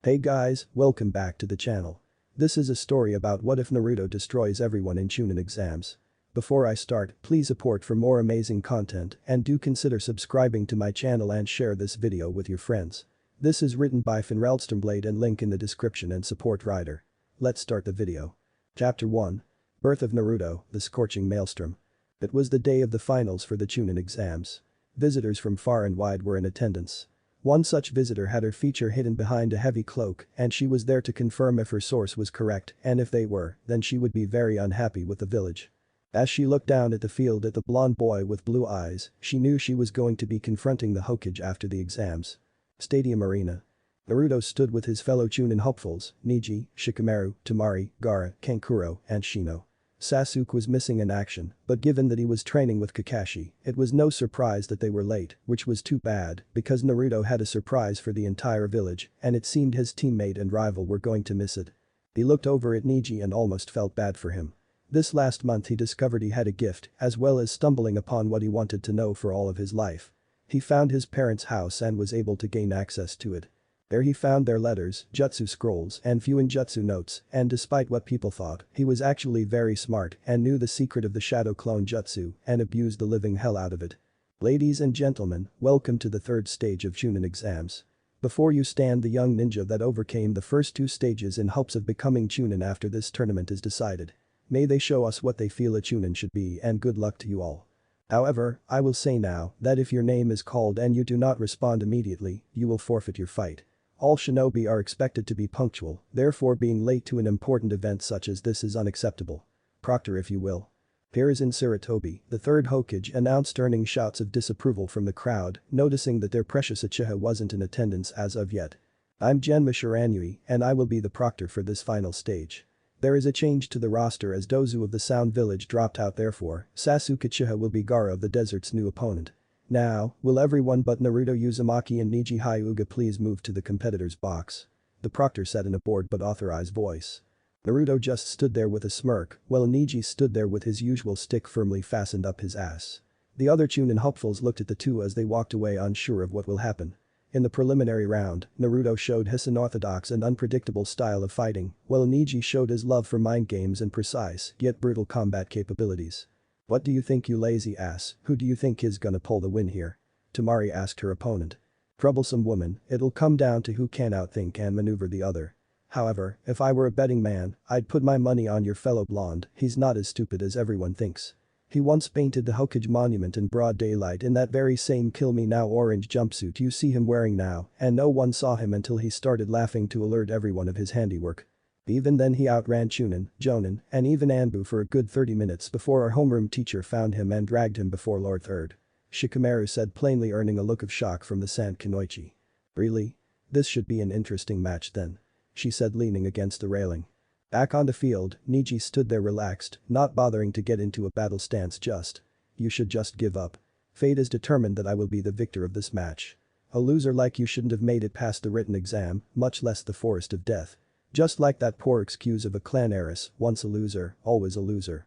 Hey guys, welcome back to the channel. This is a story about what if Naruto destroys everyone in Chunin exams. Before I start, please support for more amazing content and do consider subscribing to my channel and share this video with your friends. This is written by FenreldStormblade and link in the description and support writer. Let's start the video. Chapter 1. Birth of Naruto, the Scorching Maelstrom. It was the day of the finals for the Chunin exams. Visitors from far and wide were in attendance. One such visitor had her feature hidden behind a heavy cloak and she was there to confirm if her source was correct, and if they were, then she would be very unhappy with the village. As she looked down at the field at the blonde boy with blue eyes, she knew she was going to be confronting the Hokage after the exams. Stadium Arena. Naruto stood with his fellow Chunin hopefuls, Neji, Shikamaru, Temari, Gaara, Kankuro, and Shino. Sasuke was missing in action, but given that he was training with Kakashi, it was no surprise that they were late, which was too bad because Naruto had a surprise for the entire village and it seemed his teammate and rival were going to miss it. He looked over at Neji and almost felt bad for him. This last month he discovered he had a gift as well as stumbling upon what he wanted to know for all of his life. He found his parents' house and was able to gain access to it. There he found their letters, jutsu scrolls and fuinjutsu notes, and despite what people thought, he was actually very smart and knew the secret of the shadow clone jutsu and abused the living hell out of it. Ladies and gentlemen, welcome to the third stage of Chunin exams. Before you stand the young ninja that overcame the first two stages in hopes of becoming Chunin after this tournament is decided. May they show us what they feel a Chunin should be and good luck to you all. However, I will say now that if your name is called and you do not respond immediately, you will forfeit your fight. All shinobi are expected to be punctual, therefore being late to an important event such as this is unacceptable. Proctor if you will. Here is in Sarutobi, the third Hokage announced, earning shouts of disapproval from the crowd, noticing that their precious Uchiha wasn't in attendance as of yet. I'm Genma Shiranui and I will be the proctor for this final stage. There is a change to the roster as Dozu of the Sound Village dropped out, therefore Sasuke Uchiha will be Gaara of the Desert's new opponent. Now, will everyone but Naruto Uzumaki and Neji Hyuga please move to the competitor's box? The proctor said in a bored but authorized voice. Naruto just stood there with a smirk, while Neji stood there with his usual stick firmly fastened up his ass. The other Chunin hopefuls looked at the two as they walked away unsure of what will happen. In the preliminary round, Naruto showed his unorthodox and unpredictable style of fighting, while Neji showed his love for mind games and precise yet brutal combat capabilities. What do you think, you lazy ass? Who do you think is gonna pull the win here? Temari asked her opponent. Troublesome woman, it'll come down to who can outthink and maneuver the other. However, if I were a betting man, I'd put my money on your fellow blonde, he's not as stupid as everyone thinks. He once painted the Hokage monument in broad daylight in that very same kill me now orange jumpsuit you see him wearing now, and no one saw him until he started laughing to alert everyone of his handiwork. Even then he outran Chunin, Jonin, and even Anbu for a good 30 minutes before our homeroom teacher found him and dragged him before Lord Third. Shikamaru said, plainly earning a look of shock from the Sant Kunoichi. Really? This should be an interesting match then. She said, leaning against the railing. Back on the field, Neji stood there relaxed, not bothering to get into a battle stance. You should just give up. Fate is determined that I will be the victor of this match. A loser like you shouldn't have made it past the written exam, much less the forest of death. Just like that poor excuse of a clan heiress, once a loser, always a loser.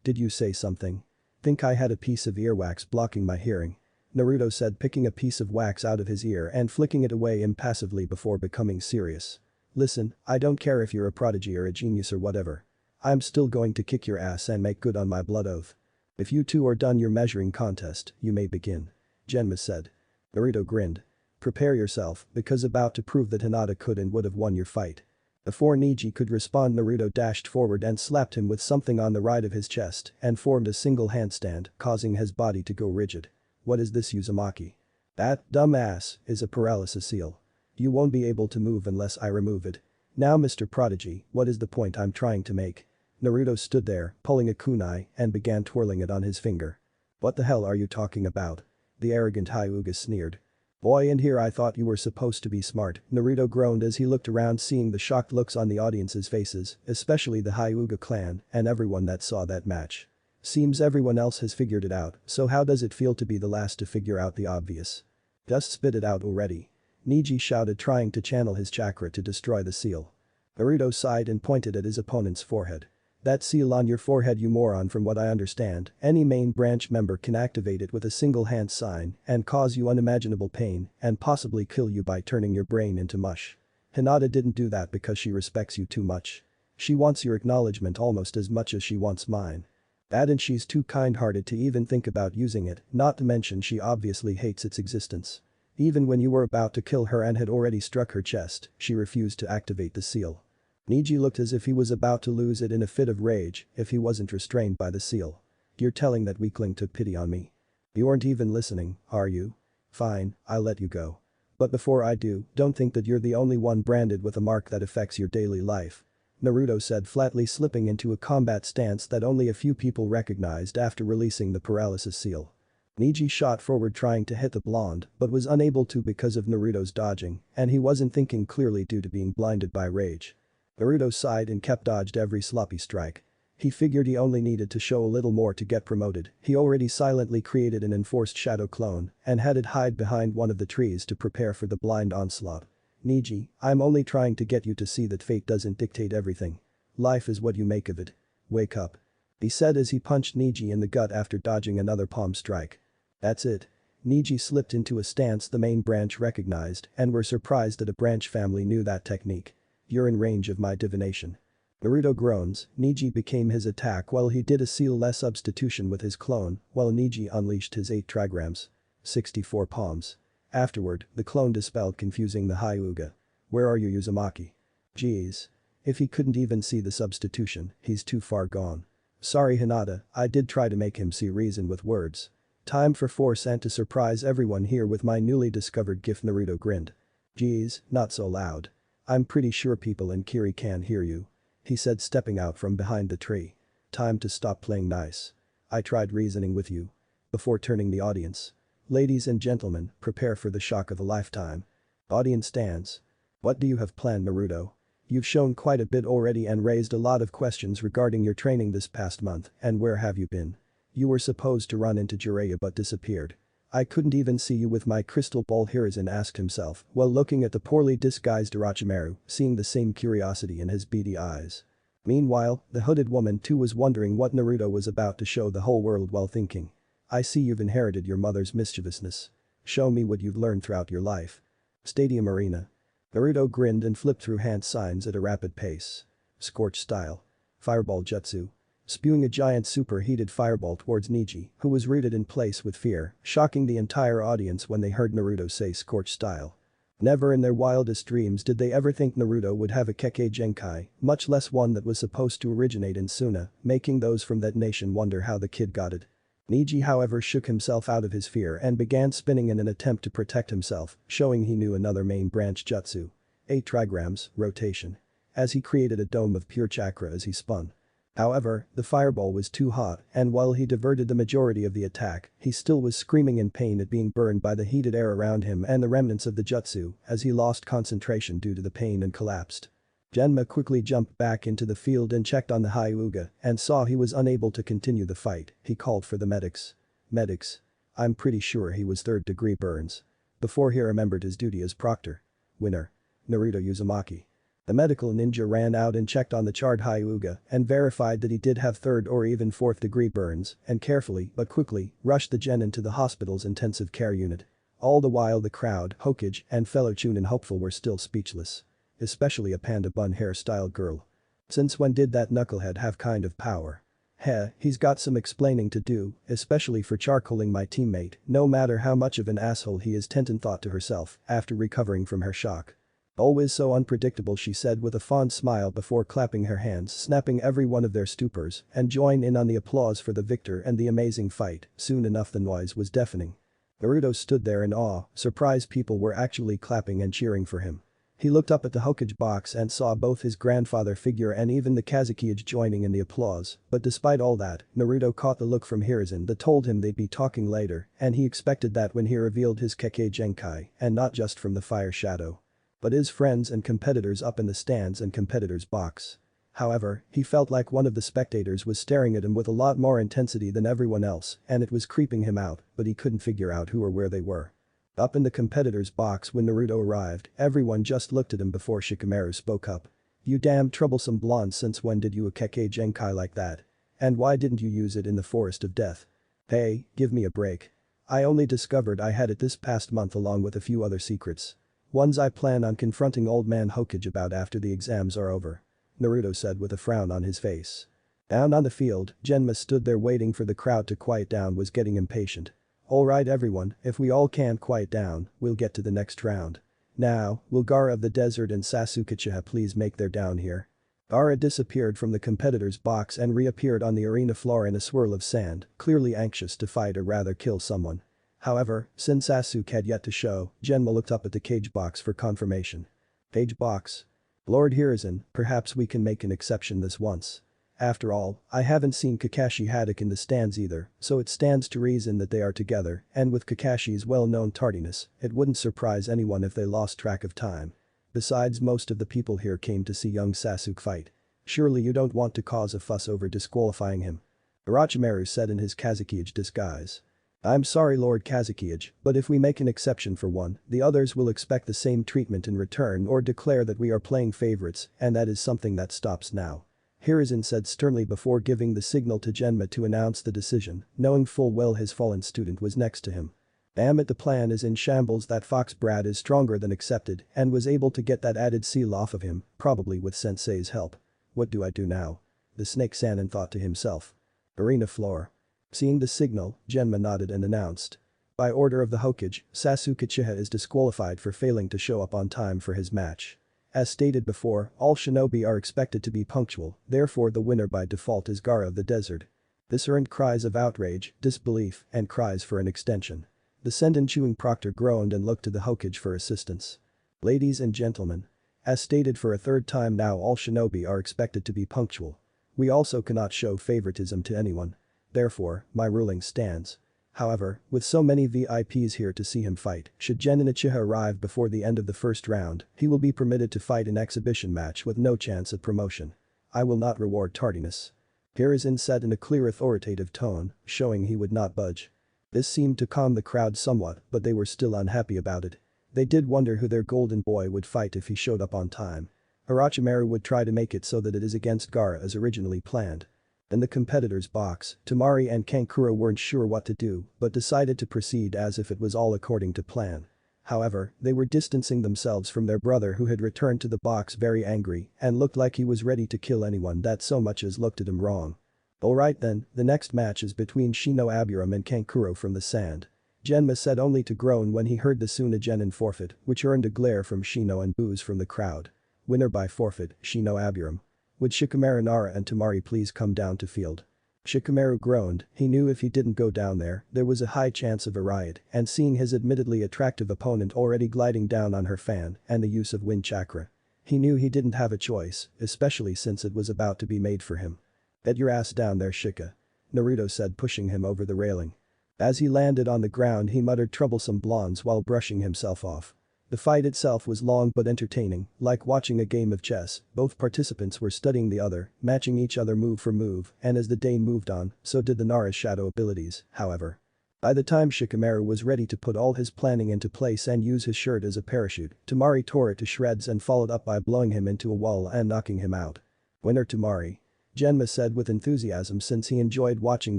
Did you say something? Think I had a piece of earwax blocking my hearing? Naruto said, picking a piece of wax out of his ear and flicking it away impassively before becoming serious. Listen, I don't care if you're a prodigy or a genius or whatever. I'm still going to kick your ass and make good on my blood oath. If you two are done your measuring contest, you may begin. Genma said. Naruto grinned. Prepare yourself, because about to prove that Hinata could and would have won your fight. Before Neji could respond, Naruto dashed forward and slapped him with something on the right of his chest and formed a single handstand, causing his body to go rigid. What is this, Uzumaki? That dumb ass is a paralysis seal. You won't be able to move unless I remove it. Now Mr. Prodigy, what is the point I'm trying to make? Naruto stood there, pulling a kunai and began twirling it on his finger. What the hell are you talking about? The arrogant Hyuga sneered. Boy, and here I thought you were supposed to be smart, Naruto groaned as he looked around, seeing the shocked looks on the audience's faces, especially the Hyuga clan and everyone that saw that match. Seems everyone else has figured it out, so how does it feel to be the last to figure out the obvious? Just spit it out already. Neji shouted, trying to channel his chakra to destroy the seal. Naruto sighed and pointed at his opponent's forehead. That seal on your forehead, you moron, from what I understand, any main branch member can activate it with a single hand sign and cause you unimaginable pain and possibly kill you by turning your brain into mush. Hinata didn't do that because she respects you too much. She wants your acknowledgement almost as much as she wants mine. And she's too kind-hearted to even think about using it, not to mention she obviously hates its existence. Even when you were about to kill her and had already struck her chest, she refused to activate the seal. Niji looked as if he was about to lose it in a fit of rage if he wasn't restrained by the seal. You're telling that weakling took pity on me? You aren't even listening, are you? Fine, I'll let you go. But before I do, don't think that you're the only one branded with a mark that affects your daily life. Naruto said, flatly slipping into a combat stance that only a few people recognized after releasing the paralysis seal. Niji shot forward trying to hit the blonde but was unable to because of Naruto's dodging, and he wasn't thinking clearly due to being blinded by rage. Naruto sighed and kept dodged every sloppy strike. He figured he only needed to show a little more to get promoted. He already silently created an enforced shadow clone and had it hide behind one of the trees to prepare for the blind onslaught. Niji, I'm only trying to get you to see that fate doesn't dictate everything. Life is what you make of it. Wake up. He said as he punched Niji in the gut after dodging another palm strike. That's it. Niji slipped into a stance the main branch recognized and were surprised that a branch family knew that technique. You're in range of my divination. Naruto groans. Niji became his attack while he did a seal-less substitution with his clone while Niji unleashed his 8 trigrams. 64 palms. Afterward, the clone dispelled confusing the Hyuga. Where are you, Uzumaki? Geez. If he couldn't even see the substitution, he's too far gone. Sorry Hinata, I did try to make him see reason with words. Time for force and to surprise everyone here with my newly discovered gift. Naruto grinned. Geez, not so loud. I'm pretty sure people in Kiri can hear you. He said stepping out from behind the tree. Time to stop playing nice. I tried reasoning with you. Before turning the audience. Ladies and gentlemen, prepare for the shock of a lifetime. Audience stands. What do you have planned, Naruto? You've shown quite a bit already and raised a lot of questions regarding your training this past month, and where have you been? You were supposed to run into Jiraiya but disappeared. I couldn't even see you with my crystal ball. Hiruzen asked himself while looking at the poorly disguised Orochimaru, seeing the same curiosity in his beady eyes. Meanwhile, the hooded woman too was wondering what Naruto was about to show the whole world while thinking. I see you've inherited your mother's mischievousness. Show me what you've learned throughout your life. Stadium Arena. Naruto grinned and flipped through hand signs at a rapid pace. Scorch style. Fireball jutsu. Spewing a giant superheated fireball towards Niji, who was rooted in place with fear, shocking the entire audience when they heard Naruto say scorch style. Never in their wildest dreams did they ever think Naruto would have a Kekkei Genkai, much less one that was supposed to originate in Suna, making those from that nation wonder how the kid got it. Niji however shook himself out of his fear and began spinning in an attempt to protect himself, showing he knew another main branch jutsu. 8 trigrams, rotation. As he created a dome of pure chakra as he spun. However, the fireball was too hot and while he diverted the majority of the attack, he still was screaming in pain at being burned by the heated air around him and the remnants of the jutsu as he lost concentration due to the pain and collapsed. Genma quickly jumped back into the field and checked on the Hyuga and saw he was unable to continue the fight. He called for the medics. Medics. I'm pretty sure he was 3rd degree burns. Before he remembered his duty as proctor. Winner. Naruto Uzumaki. The medical ninja ran out and checked on the charred Hyuga and verified that he did have 3rd or even 4th degree burns and carefully but quickly rushed the genin to the hospital's intensive care unit. All the while the crowd, Hokage, and fellow Chunin hopeful were still speechless. Especially a panda bun hairstyle girl. Since when did that knucklehead have kind of power? Heh, he's got some explaining to do, especially for charcoaling my teammate, no matter how much of an asshole he is, Tenten thought to herself after recovering from her shock. Always so unpredictable, she said with a fond smile before clapping her hands, snapping every one of their stupors and join in on the applause for the victor and the amazing fight. Soon enough the noise was deafening. Naruto stood there in awe, surprised people were actually clapping and cheering for him. He looked up at the Hokage box and saw both his grandfather figure and even the Kazekage joining in the applause, but despite all that, Naruto caught the look from Hiruzen that told him they'd be talking later, and he expected that when he revealed his Kekkei Genkai, and not just from the fire shadow. But his friends and competitors up in the stands and competitors box. However, he felt like one of the spectators was staring at him with a lot more intensity than everyone else, and it was creeping him out, but he couldn't figure out who or where they were. Up in the competitor's box when Naruto arrived, everyone just looked at him before Shikamaru spoke up. You damn troublesome blonde, since when did you a Kekkei Genkai like that? And why didn't you use it in the Forest of Death? Hey, give me a break. I only discovered I had it this past month along with a few other secrets. Ones I plan on confronting old man Hokage about after the exams are over. Naruto said with a frown on his face. Down on the field, Genma stood there waiting for the crowd to quiet down was getting impatient. Alright everyone, if we all can't quiet down, we'll get to the next round. Now, will Gaara of the Desert and Sasuke Uchiha please make their down here? Gaara disappeared from the competitor's box and reappeared on the arena floor in a swirl of sand, clearly anxious to fight or rather kill someone. However, since Sasuke had yet to show, Genma looked up at the cage box for confirmation. Cage box? Lord Hiruzen, perhaps we can make an exception this once. After all, I haven't seen Kakashi Haddock in the stands either, so it stands to reason that they are together, and with Kakashi's well-known tardiness, it wouldn't surprise anyone if they lost track of time. Besides, most of the people here came to see young Sasuke fight. Surely you don't want to cause a fuss over disqualifying him. Orochimaru said in his Kazekage disguise. I'm sorry Lord Kazekage, but if we make an exception for one, the others will expect the same treatment in return or declare that we are playing favorites, and that is something that stops now. Hiruzen said sternly before giving the signal to Genma to announce the decision, knowing full well his fallen student was next to him. Damn it, the plan is in shambles. That fox brat is stronger than accepted and was able to get that added seal off of him, probably with sensei's help. What do I do now? The snake Sannin thought to himself. Arena floor. Seeing the signal, Genma nodded and announced. By order of the Hokage, Sasuke Uchiha is disqualified for failing to show up on time for his match. As stated before, all shinobi are expected to be punctual, therefore the winner by default is Gaara of the Desert. This earned cries of outrage, disbelief, and cries for an extension. The Sendan chewing proctor groaned and looked to the Hokage for assistance. Ladies and gentlemen. As stated for a third time now, all shinobi are expected to be punctual. We also cannot show favoritism to anyone. Therefore, my ruling stands. However, with so many VIPs here to see him fight, should Genin Uchiha arrive before the end of the first round, he will be permitted to fight an exhibition match with no chance of promotion. I will not reward tardiness. Hiruzen said in a clear authoritative tone, showing he would not budge. This seemed to calm the crowd somewhat, but they were still unhappy about it. They did wonder who their golden boy would fight if he showed up on time. Orochimaru would try to make it so that it is against Gaara as originally planned. In the competitor's box, Temari and Kankuro weren't sure what to do, but decided to proceed as if it was all according to plan. However, they were distancing themselves from their brother who had returned to the box very angry and looked like he was ready to kill anyone that so much as looked at him wrong. Alright then, the next match is between Shino Aburam and Kankuro from the sand. Genma said only to groan when he heard the Suna Genin forfeit, which earned a glare from Shino and boos from the crowd. Winner by forfeit, Shino Aburam. Would Shikamaru Nara and Temari please come down to field? Shikamaru groaned, he knew if he didn't go down there was a high chance of a riot, and seeing his admittedly attractive opponent already gliding down on her fan and the use of wind chakra. He knew he didn't have a choice, especially since it was about to be made for him. Get your ass down there Shika. Naruto said pushing him over the railing. As he landed on the ground he muttered troublesome blondes while brushing himself off. The fight itself was long but entertaining, like watching a game of chess. Both participants were studying the other, matching each other move for move, and as the day moved on, so did the Nara's shadow abilities, however. By the time Shikamaru was ready to put all his planning into place and use his shirt as a parachute, Temari tore it to shreds and followed up by blowing him into a wall and knocking him out. Winner Temari. Genma said with enthusiasm since he enjoyed watching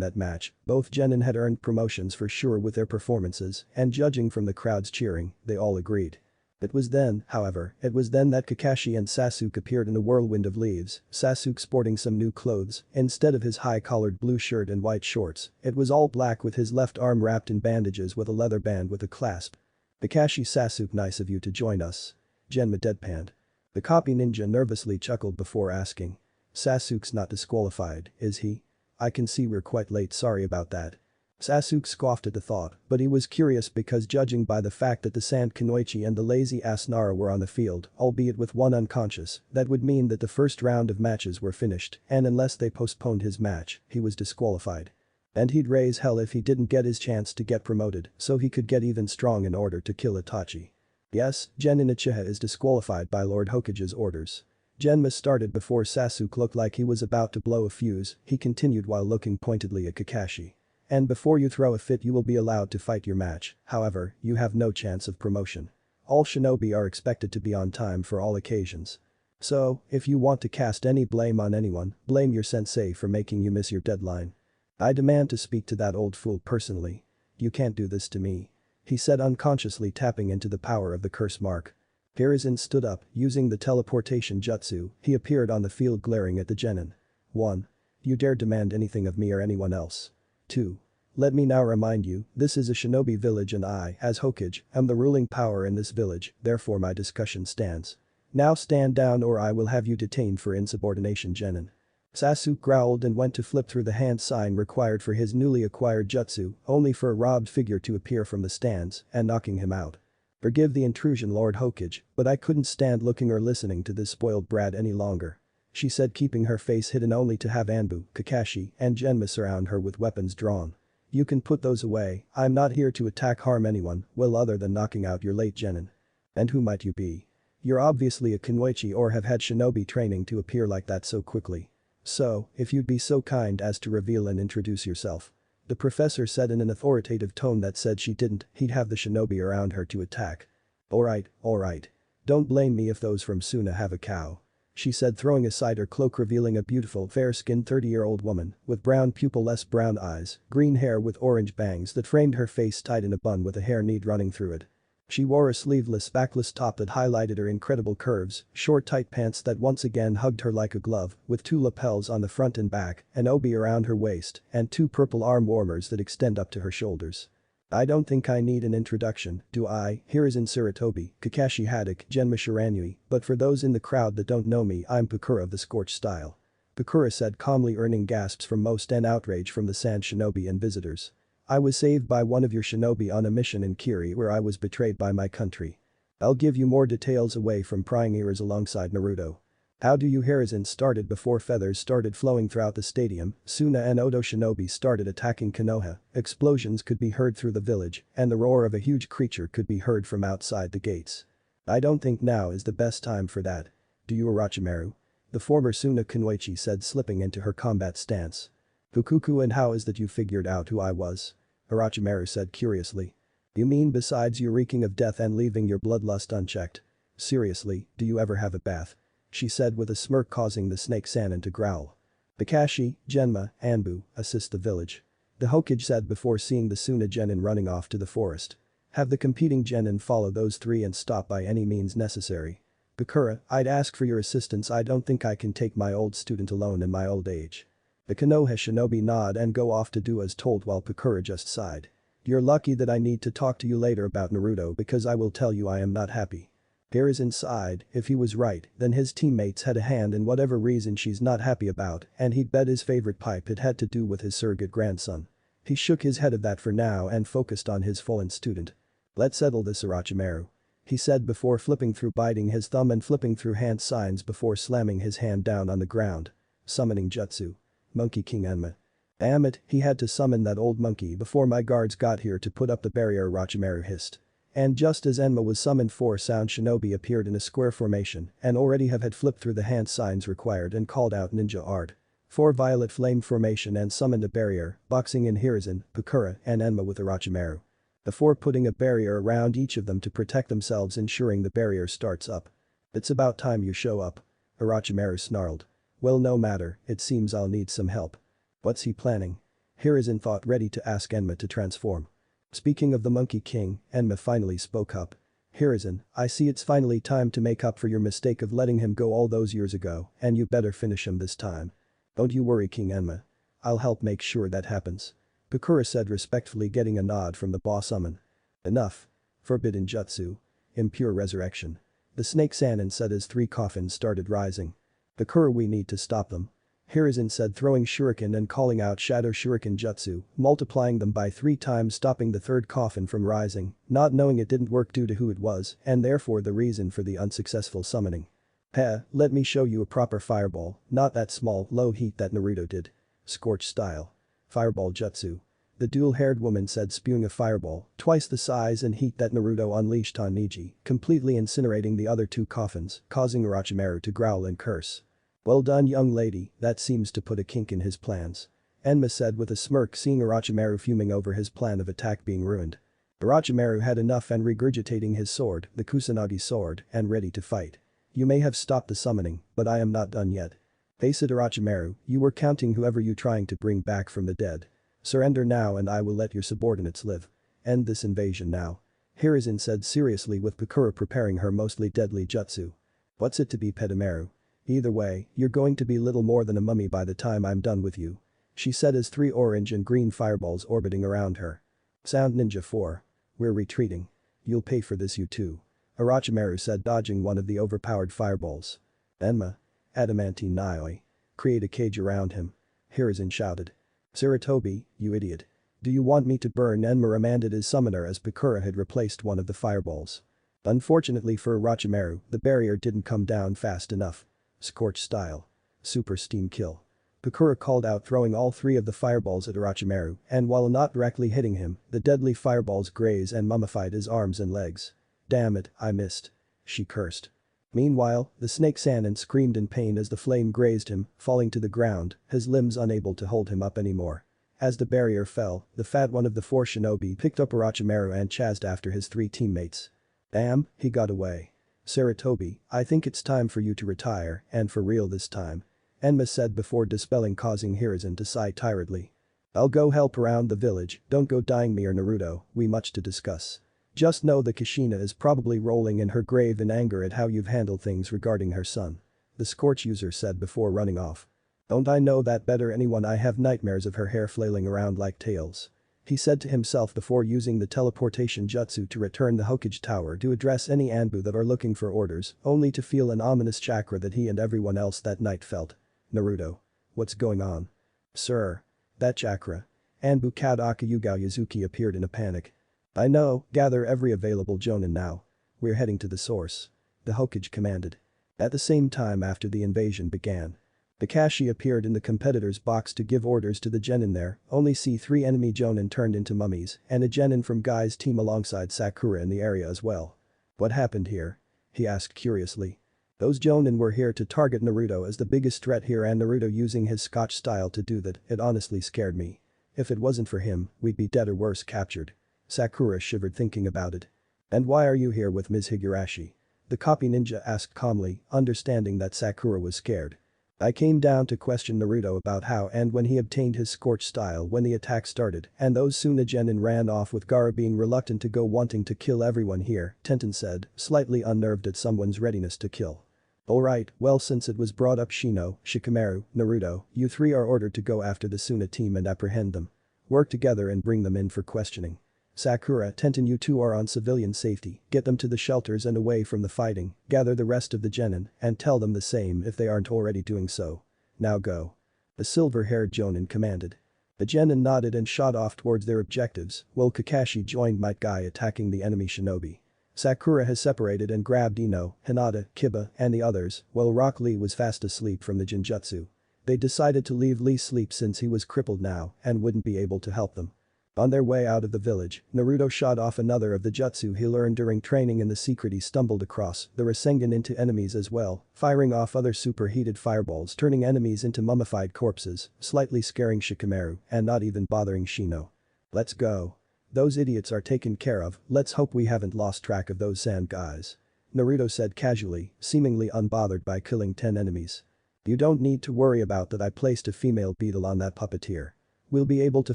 that match. Both Genin had earned promotions for sure with their performances, and judging from the crowd's cheering, they all agreed. It was then that Kakashi and Sasuke appeared in a whirlwind of leaves, Sasuke sporting some new clothes, instead of his high-collared blue shirt and white shorts, it was all black with his left arm wrapped in bandages with a leather band with a clasp. Kakashi Sasuke, nice of you to join us. Genma deadpanned. The copy ninja nervously chuckled before asking. Sasuke's not disqualified, is he? I can see we're quite late, sorry about that. Sasuke scoffed at the thought, but he was curious because judging by the fact that the Sand Kunoichi and the lazy-ass Nara were on the field, albeit with one unconscious, that would mean that the first round of matches were finished, and unless they postponed his match, he was disqualified. And he'd raise hell if he didn't get his chance to get promoted, so he could get even strong in order to kill Itachi. Yes, Genin Uchiha is disqualified by Lord Hokage's orders. Genma started before Sasuke looked like he was about to blow a fuse, he continued while looking pointedly at Kakashi. And before you throw a fit you will be allowed to fight your match, however, you have no chance of promotion. All shinobi are expected to be on time for all occasions. So, if you want to cast any blame on anyone, blame your sensei for making you miss your deadline. I demand to speak to that old fool personally. You can't do this to me. He said unconsciously tapping into the power of the curse mark. Hiruzen stood up, using the teleportation jutsu, he appeared on the field glaring at the genin. 1. You dare demand anything of me or anyone else. 2. Let me now remind you, this is a shinobi village and I, as Hokage, am the ruling power in this village, therefore my discussion stands. Now stand down or I will have you detained for insubordination genin. Sasuke growled and went to flip through the hand sign required for his newly acquired jutsu, only for a robbed figure to appear from the stands and knocking him out. Forgive the intrusion Lord Hokage, but I couldn't stand looking or listening to this spoiled brat any longer. She said keeping her face hidden only to have Anbu, Kakashi, and Genma surround her with weapons drawn. You can put those away, I'm not here to attack harm anyone, well other than knocking out your late genin. And who might you be? You're obviously a kunoichi or have had shinobi training to appear like that so quickly. So, if you'd be so kind as to reveal and introduce yourself. The professor said in an authoritative tone that said she didn't, he'd have the shinobi around her to attack. Alright. Don't blame me if those from Suna have a cow. She said throwing aside her cloak revealing a beautiful fair-skinned 30-year-old woman with brown pupil-less brown eyes, green hair with orange bangs that framed her face tied in a bun with a hair need running through it. She wore a sleeveless backless top that highlighted her incredible curves, short tight pants that once again hugged her like a glove, with 2 lapels on the front and back, an obi around her waist, and 2 purple arm warmers that extend up to her shoulders. I don't think I need an introduction, do I? Hiruzen Sarutobi, Kakashi Haddock, Genma Shiranui, but for those in the crowd that don't know me I'm Pakura of the Scorched style. Pakura said calmly earning gasps from most and outrage from the Sand Shinobi and visitors. I was saved by one of your shinobi on a mission in Kiri where I was betrayed by my country. I'll give you more details away from prying ears alongside Naruto. How do you Hiruzen started before feathers started flowing throughout the stadium, Suna and Odo shinobi started attacking Konoha, explosions could be heard through the village, and the roar of a huge creature could be heard from outside the gates. I don't think now is the best time for that. Do you Orochimaru? The former Suna kunoichi said slipping into her combat stance. Fukuku and how is that you figured out who I was? Orochimaru said curiously. You mean besides you reeking of death and leaving your bloodlust unchecked? Seriously, do you ever have a bath? She said with a smirk causing the snake Sannin to growl. Kakashi, Genma, Anbu, assist the village. The Hokage said before seeing the Suna genin running off to the forest. Have the competing genin follow those 3 and stop by any means necessary. Bakura, I'd ask for your assistance I don't think I can take my old student alone in my old age. The Konoha shinobi nod and go off to do as told while Pakura just sighed. You're lucky that I need to talk to you later about Naruto because I will tell you I am not happy. Hiruzen sighed, if he was right, then his teammates had a hand in whatever reason she's not happy about and he'd bet his favorite pipe it had to do with his surrogate grandson. He shook his head at that for now and focused on his fallen student. Let's settle this Orochimaru. He said before flipping through biting his thumb and flipping through hand signs before slamming his hand down on the ground. Summoning jutsu. Monkey King Enma. Damn it, he had to summon that old monkey before my guards got here to put up the barrier Orochimaru hissed. And just as Enma was summoned 4 sound shinobi appeared in a square formation and already had flipped through the hand signs required and called out ninja art. 4 violet flame formation and summoned a barrier, boxing in Hiruzen, Pakura, and Enma with Orochimaru. The 4 putting a barrier around each of them to protect themselves ensuring the barrier starts up. It's about time you show up. Orochimaru snarled. Well no matter, it seems I'll need some help. What's he planning? Hiruzen thought ready to ask Enma to transform. Speaking of the Monkey King, Enma finally spoke up. Hiruzen, I see it's finally time to make up for your mistake of letting him go all those years ago and you better finish him this time. Don't you worry King Enma. I'll help make sure that happens. Pakura said respectfully getting a nod from the boss summon. Enough. Forbidden jutsu. Impure resurrection. The snake Sannin said as 3 coffins started rising. Pakura we need to stop them. Hiruzen said throwing shuriken and calling out shadow shuriken jutsu, multiplying them by 3 times stopping the 3rd coffin from rising, not knowing it didn't work due to who it was and therefore the reason for the unsuccessful summoning. Let me show you a proper fireball, not that small, low heat that Naruto did. Scorch style. Fireball jutsu. The dual-haired woman said spewing a fireball, twice the size and heat that Naruto unleashed on Niji, completely incinerating the other 2 coffins, causing Orochimaru to growl and curse. Well done young lady, that seems to put a kink in his plans. Enma said with a smirk seeing Orochimaru fuming over his plan of attack being ruined. Orochimaru had enough and regurgitating his sword, the Kusanagi sword, and ready to fight. You may have stopped the summoning, but I am not done yet. Face it Orochimaru, you were counting whoever you trying to bring back from the dead. Surrender now and I will let your subordinates live. End this invasion now. Hiruzen said seriously with Bakura preparing her mostly deadly jutsu. What's it to be Petamaru? Either way, you're going to be little more than a mummy by the time I'm done with you. She said as 3 orange and green fireballs orbiting around her. Sound Ninja 4. We're retreating. You'll pay for this you too. Orochimaru said dodging one of the overpowered fireballs. Enma. Adamantine Nioi. Create a cage around him. Hiruzen shouted. Sarutobi, you idiot. Do you want me to burn? Enma remanded his summoner as Bakura had replaced one of the fireballs. Unfortunately for Orochimaru, the barrier didn't come down fast enough. Scorch style. Super steam kill. Bakura called out throwing all 3 of the fireballs at Orochimaru, and while not directly hitting him, the deadly fireballs graze and mummified his arms and legs. Damn it, I missed. She cursed. Meanwhile, the snake Sannin screamed in pain as the flame grazed him, falling to the ground, his limbs unable to hold him up anymore. As the barrier fell, the fat one of the 4 shinobi picked up Orochimaru and chased after his 3 teammates. Damn, he got away. Sarutobi, I think it's time for you to retire, and for real this time. Enma said before dispelling causing Hiruzen to sigh tiredly. I'll go help around the village, don't go dying me or Naruto, we much to discuss. Just know the Kushina is probably rolling in her grave in anger at how you've handled things regarding her son. The Scorch user said before running off. Don't I know that better anyone, I have nightmares of her hair flailing around like tails. He said to himself before using the teleportation jutsu to return the Hokage tower to address any Anbu that are looking for orders, only to feel an ominous chakra that he and everyone else that night felt. Naruto. What's going on? Sir. That chakra. Anbu Kadaka Yugao Yazuki appeared in a panic. I know, gather every available jonin now. We're heading to the source. The Hokage commanded. At the same time after the invasion began. Kakashi appeared in the competitor's box to give orders to the genin there, only see 3 enemy jonin turned into mummies and a genin from Guy's team alongside Sakura in the area as well. What happened here? He asked curiously. Those jonin were here to target Naruto as the biggest threat here and Naruto using his Scotch style to do that, it honestly scared me. If it wasn't for him, we'd be dead or worse captured. Sakura shivered thinking about it. And why are you here with Ms. Higurashi? The copy ninja asked calmly, understanding that Sakura was scared. I came down to question Naruto about how and when he obtained his Scorch style when the attack started and those Suna genin ran off with Gaara being reluctant to go wanting to kill everyone here, Tenten said, slightly unnerved at someone's readiness to kill. Alright, well since it was brought up Shino, Shikamaru, Naruto, you 3 are ordered to go after the Suna team and apprehend them. Work together and bring them in for questioning. Sakura, Tenten, you 2 are on civilian safety, get them to the shelters and away from the fighting, gather the rest of the genin, and tell them the same if they aren't already doing so. Now go. The silver-haired jonin commanded. The genin nodded and shot off towards their objectives, while Kakashi joined Might Guy attacking the enemy shinobi. Sakura has separated and grabbed Ino, Hinata, Kiba, and the others, while Rock Lee was fast asleep from the Jinjutsu. They decided to leave Lee sleep since he was crippled now and wouldn't be able to help them. On their way out of the village, Naruto shot off another of the jutsu he learned during training in the secret he stumbled across, the Rasengan into enemies as well, firing off other superheated fireballs turning enemies into mummified corpses, slightly scaring Shikamaru and not even bothering Shino. Let's go. Those idiots are taken care of, let's hope we haven't lost track of those sand guys. Naruto said casually, seemingly unbothered by killing 10 enemies. You don't need to worry about that, I placed a female beetle on that puppeteer. We'll be able to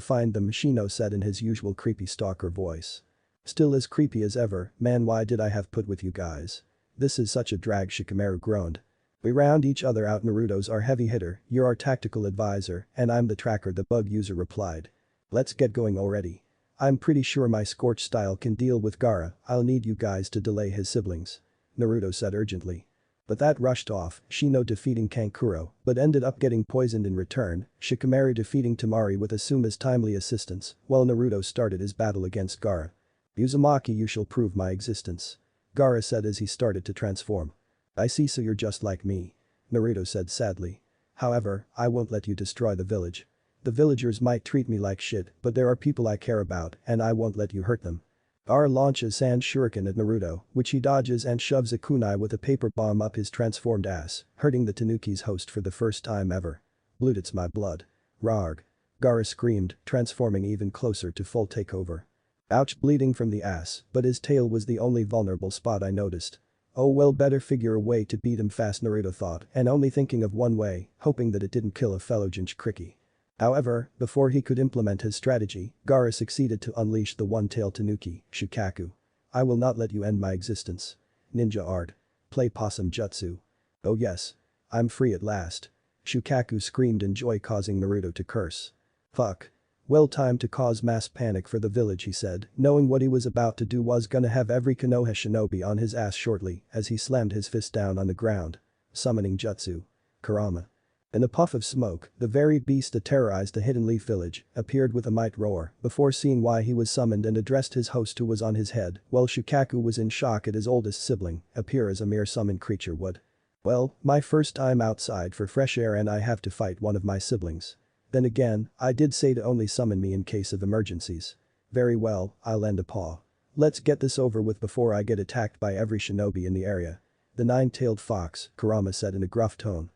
find them, Shino said in his usual creepy stalker voice. Still as creepy as ever, man, why did I have put with you guys? This is such a drag, Shikamaru groaned. We round each other out, Naruto's our heavy hitter, you're our tactical advisor, and I'm the tracker, the bug user replied. Let's get going already. I'm pretty sure my Scorch style can deal with Gaara, I'll need you guys to delay his siblings. Naruto said urgently. But that rushed off, Shino defeating Kankuro, but ended up getting poisoned in return, Shikamaru defeating Temari with Asuma's timely assistance, while Naruto started his battle against Gaara. Uzumaki, you shall prove my existence. Gaara said as he started to transform. I see, so you're just like me. Naruto said sadly. However, I won't let you destroy the village. The villagers might treat me like shit, but there are people I care about and I won't let you hurt them. Gaara launches sand shuriken at Naruto, which he dodges and shoves a kunai with a paper bomb up his transformed ass, hurting the Tanuki's host for the first time ever. Blood, it's my blood. Rarg. Gaara screamed, transforming even closer to full takeover. Ouch, bleeding from the ass, but his tail was the only vulnerable spot I noticed. Oh well, better figure a way to beat him fast, Naruto thought, and only thinking of one way, hoping that it didn't kill a fellow Jinchuriki. However, before he could implement his strategy, Gaara succeeded to unleash the one-tailed Tanuki, Shukaku. I will not let you end my existence. Ninja art. Play possum jutsu. Oh yes. I'm free at last. Shukaku screamed in joy, causing Naruto to curse. Fuck. Well, time to cause mass panic for the village, he said, knowing what he was about to do was gonna have every Konoha shinobi on his ass shortly as he slammed his fist down on the ground. Summoning jutsu. Kurama. In a puff of smoke, the very beast that terrorized the Hidden Leaf village appeared with a might roar before seeing why he was summoned and addressed his host, who was on his head, while Shukaku was in shock at his oldest sibling appear as a mere summoned creature would. Well, my first time outside for fresh air and I have to fight one of my siblings. Then again, I did say to only summon me in case of emergencies. Very well, I'll lend a paw. Let's get this over with before I get attacked by every shinobi in the area. The nine-tailed fox, Kurama said in a gruff tone.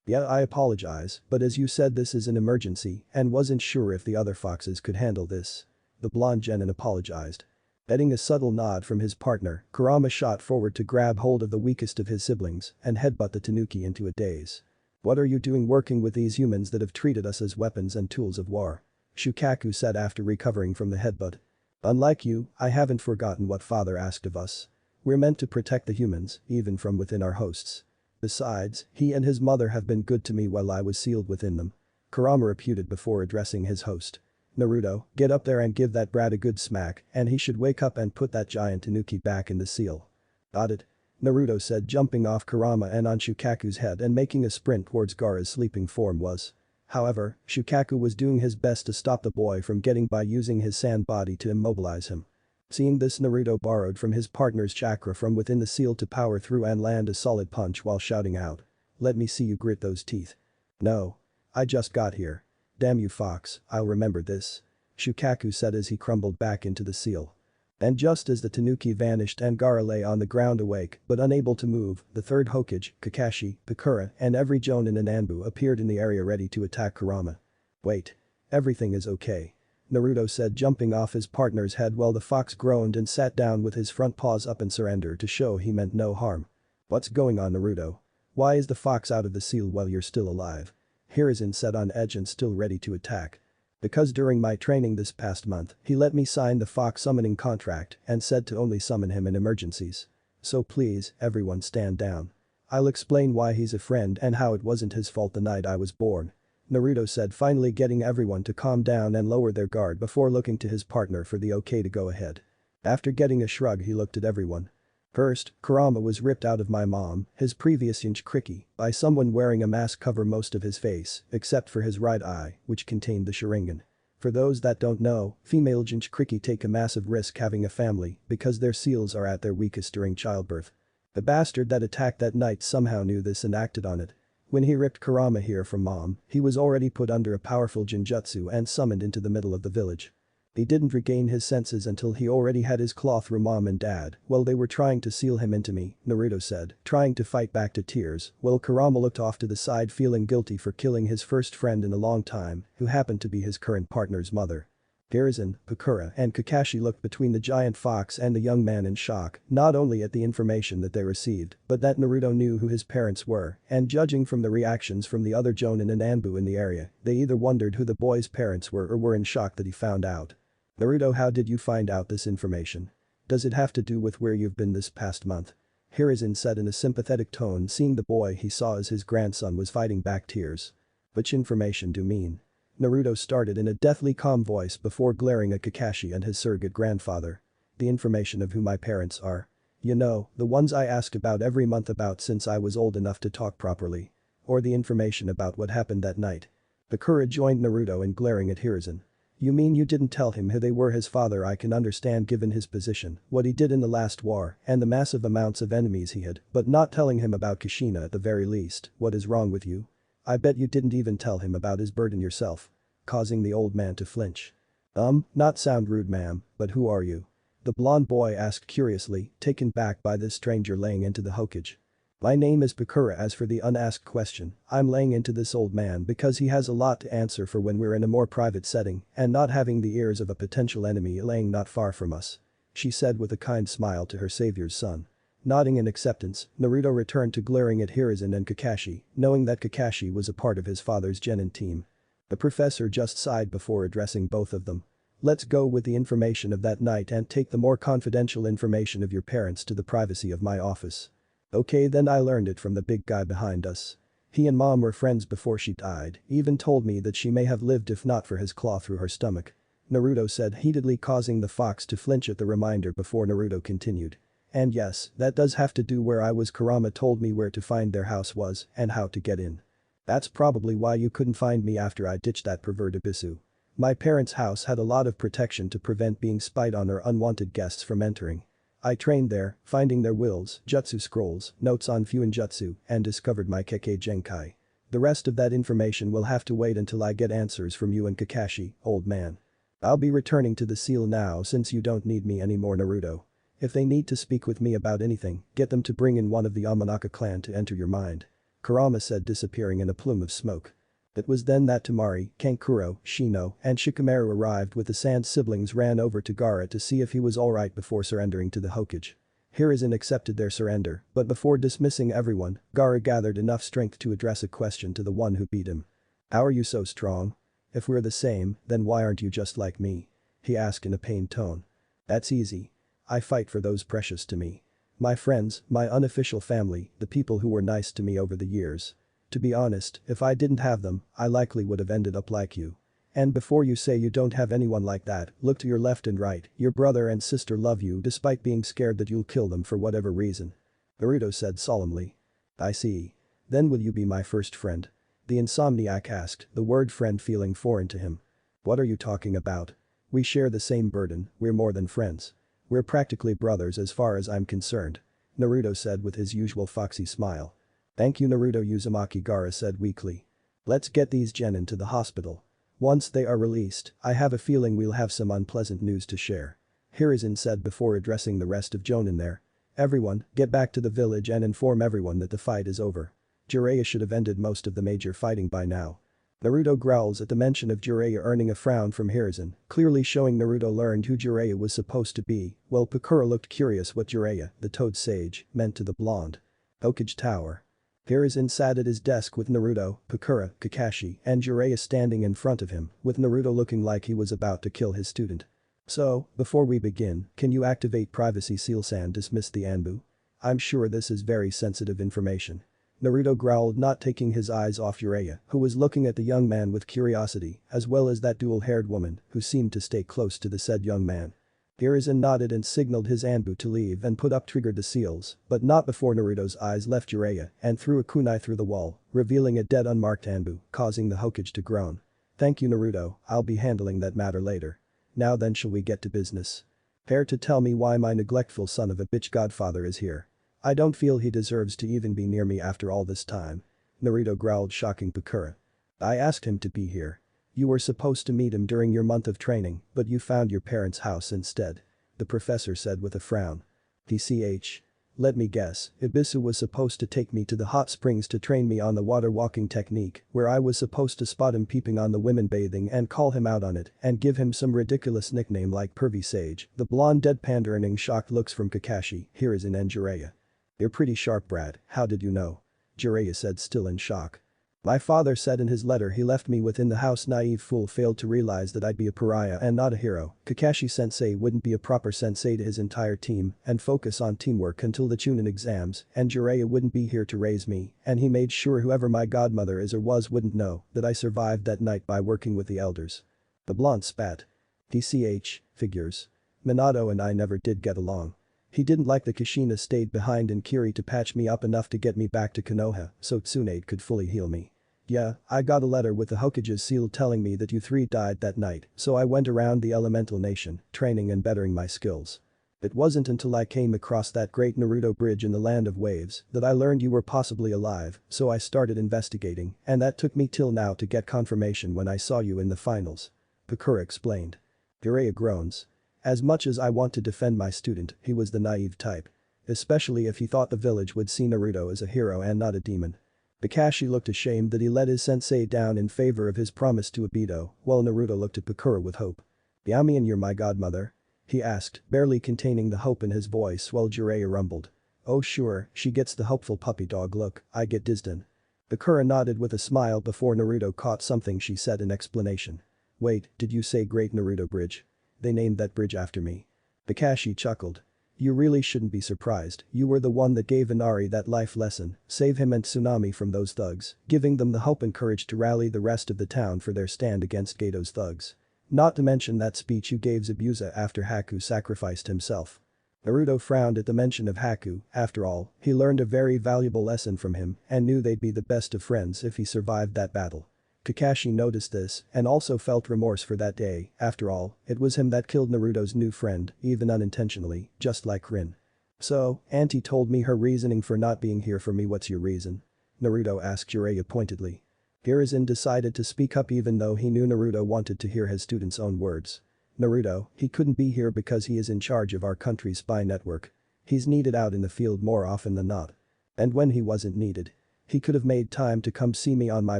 Yeah, I apologize, but as you said, this is an emergency and wasn't sure if the other foxes could handle this. The blonde genin apologized. Getting a subtle nod from his partner, Kurama shot forward to grab hold of the weakest of his siblings and headbutt the tanuki into a daze. What are you doing working with these humans that have treated us as weapons and tools of war? Shukaku said after recovering from the headbutt. Unlike you, I haven't forgotten what father asked of us. We're meant to protect the humans, even from within our hosts. Besides, he and his mother have been good to me while I was sealed within them. Kurama reputed before addressing his host. Naruto, get up there and give that brat a good smack, and he should wake up and put that giant tanuki back in the seal. Got it? Naruto said, jumping off Kurama and on Shukaku's head and making a sprint towards Gaara's sleeping form was. However, Shukaku was doing his best to stop the boy from getting by using his sand body to immobilize him. Seeing this, Naruto borrowed from his partner's chakra from within the seal to power through and land a solid punch while shouting out. Let me see you grit those teeth. No. I just got here. Damn you, fox, I'll remember this. Shukaku said as he crumbled back into the seal. And just as the tanuki vanished and Gaara lay on the ground awake but unable to move, the third Hokage, Kakashi, Bakura and every Jonin and Anbu appeared in the area ready to attack Kurama. Wait. Everything is okay. Naruto said, jumping off his partner's head while the fox groaned and sat down with his front paws up in surrender to show he meant no harm. What's going on, Naruto? Why is the fox out of the seal while you're still alive? Hiruzen said, on edge and still ready to attack. Because during my training this past month, he let me sign the fox summoning contract and said to only summon him in emergencies. So please, everyone stand down. I'll explain why he's a friend and how it wasn't his fault the night I was born. Naruto said, finally getting everyone to calm down and lower their guard before looking to his partner for the okay to go ahead. After getting a shrug, he looked at everyone. First, Kurama was ripped out of my mom, his previous Jinchuriki, by someone wearing a mask cover most of his face, except for his right eye, which contained the Sharingan. For those that don't know, female Jinchuriki take a massive risk having a family because their seals are at their weakest during childbirth. The bastard that attacked that night somehow knew this and acted on it. When he ripped Kurama here from mom, he was already put under a powerful Jinjutsu and summoned into the middle of the village. He didn't regain his senses until he already had his claw through mom and dad while they were trying to seal him into me, Naruto said, trying to fight back to tears while Kurama looked off to the side feeling guilty for killing his first friend in a long time, who happened to be his current partner's mother. Hiruzen, Bakura and Kakashi looked between the giant fox and the young man in shock, not only at the information that they received, but that Naruto knew who his parents were, and judging from the reactions from the other Jonin and Anbu in the area, they either wondered who the boy's parents were or were in shock that he found out. Naruto, how did you find out this information? Does it have to do with where you've been this past month? Hiruzen said in a sympathetic tone, seeing the boy he saw as his grandson was fighting back tears. Which information do you mean? Naruto started in a deathly calm voice before glaring at Kakashi and his surrogate grandfather. The information of who my parents are. You know, the ones I ask about every month about since I was old enough to talk properly. Or the information about what happened that night. Bakura joined Naruto in glaring at Hiruzen. You mean you didn't tell him who they were? His father, I can understand given his position, what he did in the last war and the massive amounts of enemies he had, but not telling him about Kushina at the very least, what is wrong with you? I bet you didn't even tell him about his burden yourself. Causing the old man to flinch. Not sound rude, ma'am, but who are you? The blonde boy asked curiously, taken back by this stranger laying into the Hokage. My name is Bakura. As for the unasked question, I'm laying into this old man because he has a lot to answer for when we're in a more private setting and not having the ears of a potential enemy laying not far from us. She said with a kind smile to her savior's son. Nodding in acceptance, Naruto returned to glaring at Hiruzen and Kakashi, knowing that Kakashi was a part of his father's genin team. The professor just sighed before addressing both of them. Let's go with the information of that night and take the more confidential information of your parents to the privacy of my office. Okay, then I learned it from the big guy behind us. He and mom were friends before she died, even told me that she may have lived if not for his claw through her stomach. Naruto said heatedly, causing the fox to flinch at the reminder before Naruto continued. And yes, that does have to do where I was. Kurama told me where to find their house was and how to get in. That's probably why you couldn't find me after I ditched that pervert Ibisu. My parents' house had a lot of protection to prevent being spied on or unwanted guests from entering. I trained there, finding their wills, jutsu scrolls, notes on Fuinjutsu, and discovered my Kekkei Genkai. The rest of that information will have to wait until I get answers from you and Kakashi, old man. I'll be returning to the seal now since you don't need me anymore, Naruto. If they need to speak with me about anything, get them to bring in one of the Yamanaka clan to enter your mind. Kurama said, disappearing in a plume of smoke. It was then that Temari, Kankuro, Shino, and Shikamaru arrived with the Sand siblings, ran over to Gaara to see if he was alright before surrendering to the Hokage. Hiruzen accepted their surrender, but before dismissing everyone, Gaara gathered enough strength to address a question to the one who beat him. How are you so strong? If we're the same, then why aren't you just like me? He asked in a pained tone. That's easy. I fight for those precious to me. My friends, my unofficial family, the people who were nice to me over the years. To be honest, if I didn't have them, I likely would have ended up like you. And before you say you don't have anyone like that, look to your left and right, your brother and sister love you despite being scared that you'll kill them for whatever reason. Naruto said solemnly. I see. Then will you be my first friend? The insomniac asked, the word friend feeling foreign to him. What are you talking about? We share the same burden, we're more than friends. We're practically brothers as far as I'm concerned. Naruto said with his usual foxy smile. Thank you, Naruto, Uzumaki, Gaara said weakly. Let's get these genin to the hospital. Once they are released, I have a feeling we'll have some unpleasant news to share. Hiruzen said before addressing the rest of Jonin there. Everyone, get back to the village and inform everyone that the fight is over. Jiraiya should have ended most of the major fighting by now. Naruto growls at the mention of Jiraiya, earning a frown from Hiruzen, clearly showing Naruto learned who Jiraiya was supposed to be, while Pakura looked curious what Jiraiya, the Toad Sage, meant to the blonde. Hokage Tower. Hiruzen sat at his desk with Naruto, Pakura, Kakashi, and Jiraiya standing in front of him, with Naruto looking like he was about to kill his student. So, before we begin, can you activate privacy seal-san, dismissed the Anbu? I'm sure this is very sensitive information. Naruto growled, not taking his eyes off Jiraiya, who was looking at the young man with curiosity, as well as that dual-haired woman, who seemed to stay close to the said young man. Hiruzen nodded and signaled his Anbu to leave and triggered the seals, but not before Naruto's eyes left Jiraiya and threw a kunai through the wall, revealing a dead unmarked Anbu, causing the Hokage to groan. Thank you, Naruto, I'll be handling that matter later. Now then, shall we get to business? Care to tell me why my neglectful son of a bitch godfather is here? I don't feel he deserves to even be near me after all this time. Naruto growled, shocking Pakura. I asked him to be here. You were supposed to meet him during your month of training, but you found your parents' house instead. The professor said with a frown. TCH. Let me guess, Ibisu was supposed to take me to the hot springs to train me on the water walking technique, where I was supposed to spot him peeping on the women bathing and call him out on it and give him some ridiculous nickname like Pervy Sage. The blonde deadpan, earning shocked looks from Kakashi, Hiruzen and Jiraiya. You're pretty sharp, Brad, how did you know? Jiraiya said, still in shock. My father said in his letter he left me within the house. Naive fool failed to realize that I'd be a pariah and not a hero. Kakashi-sensei wouldn't be a proper sensei to his entire team and focus on teamwork until the Chunin exams, and Jiraiya wouldn't be here to raise me, and he made sure whoever my godmother is or was wouldn't know that I survived that night by working with the elders. The blonde spat. TCH, figures. Minato and I never did get along. He didn't like the Kushina stayed behind in Kiri to patch me up enough to get me back to Konoha so Tsunade could fully heal me. Yeah, I got a letter with the Hokage's seal telling me that you three died that night, so I went around the Elemental Nation, training and bettering my skills. It wasn't until I came across that great Naruto bridge in the Land of Waves that I learned you were possibly alive, so I started investigating, and that took me till now to get confirmation when I saw you in the finals. Pakura explained. Jiraiya groans. As much as I want to defend my student, he was the naive type. Especially if he thought the village would see Naruto as a hero and not a demon. Kakashi looked ashamed that he let his sensei down in favor of his promise to Obito, while Naruto looked at Pakura with hope. Yami, you're my godmother? He asked, barely containing the hope in his voice while Jiraiya rumbled. Oh sure, she gets the hopeful puppy dog look, I get Dizdon. Pakura nodded with a smile before Naruto caught something she said in explanation. Wait, did you say Great Naruto Bridge? They named that bridge after me. Kakashi chuckled. You really shouldn't be surprised, you were the one that gave Inari that life lesson, save him and Tsunami from those thugs, giving them the hope and courage to rally the rest of the town for their stand against Gato's thugs. Not to mention that speech you gave Zabuza after Haku sacrificed himself. Naruto frowned at the mention of Haku, after all, he learned a very valuable lesson from him and knew they'd be the best of friends if he survived that battle. Kakashi noticed this and also felt remorse for that day, after all, it was him that killed Naruto's new friend, even unintentionally, just like Rin. So, Auntie told me her reasoning for not being here for me. What's your reason? Naruto asked Jiraiya pointedly. Hiruzen decided to speak up even though he knew Naruto wanted to hear his student's own words. Naruto, he couldn't be here because he is in charge of our country's spy network. He's needed out in the field more often than not. And when he wasn't needed, he could have made time to come see me on my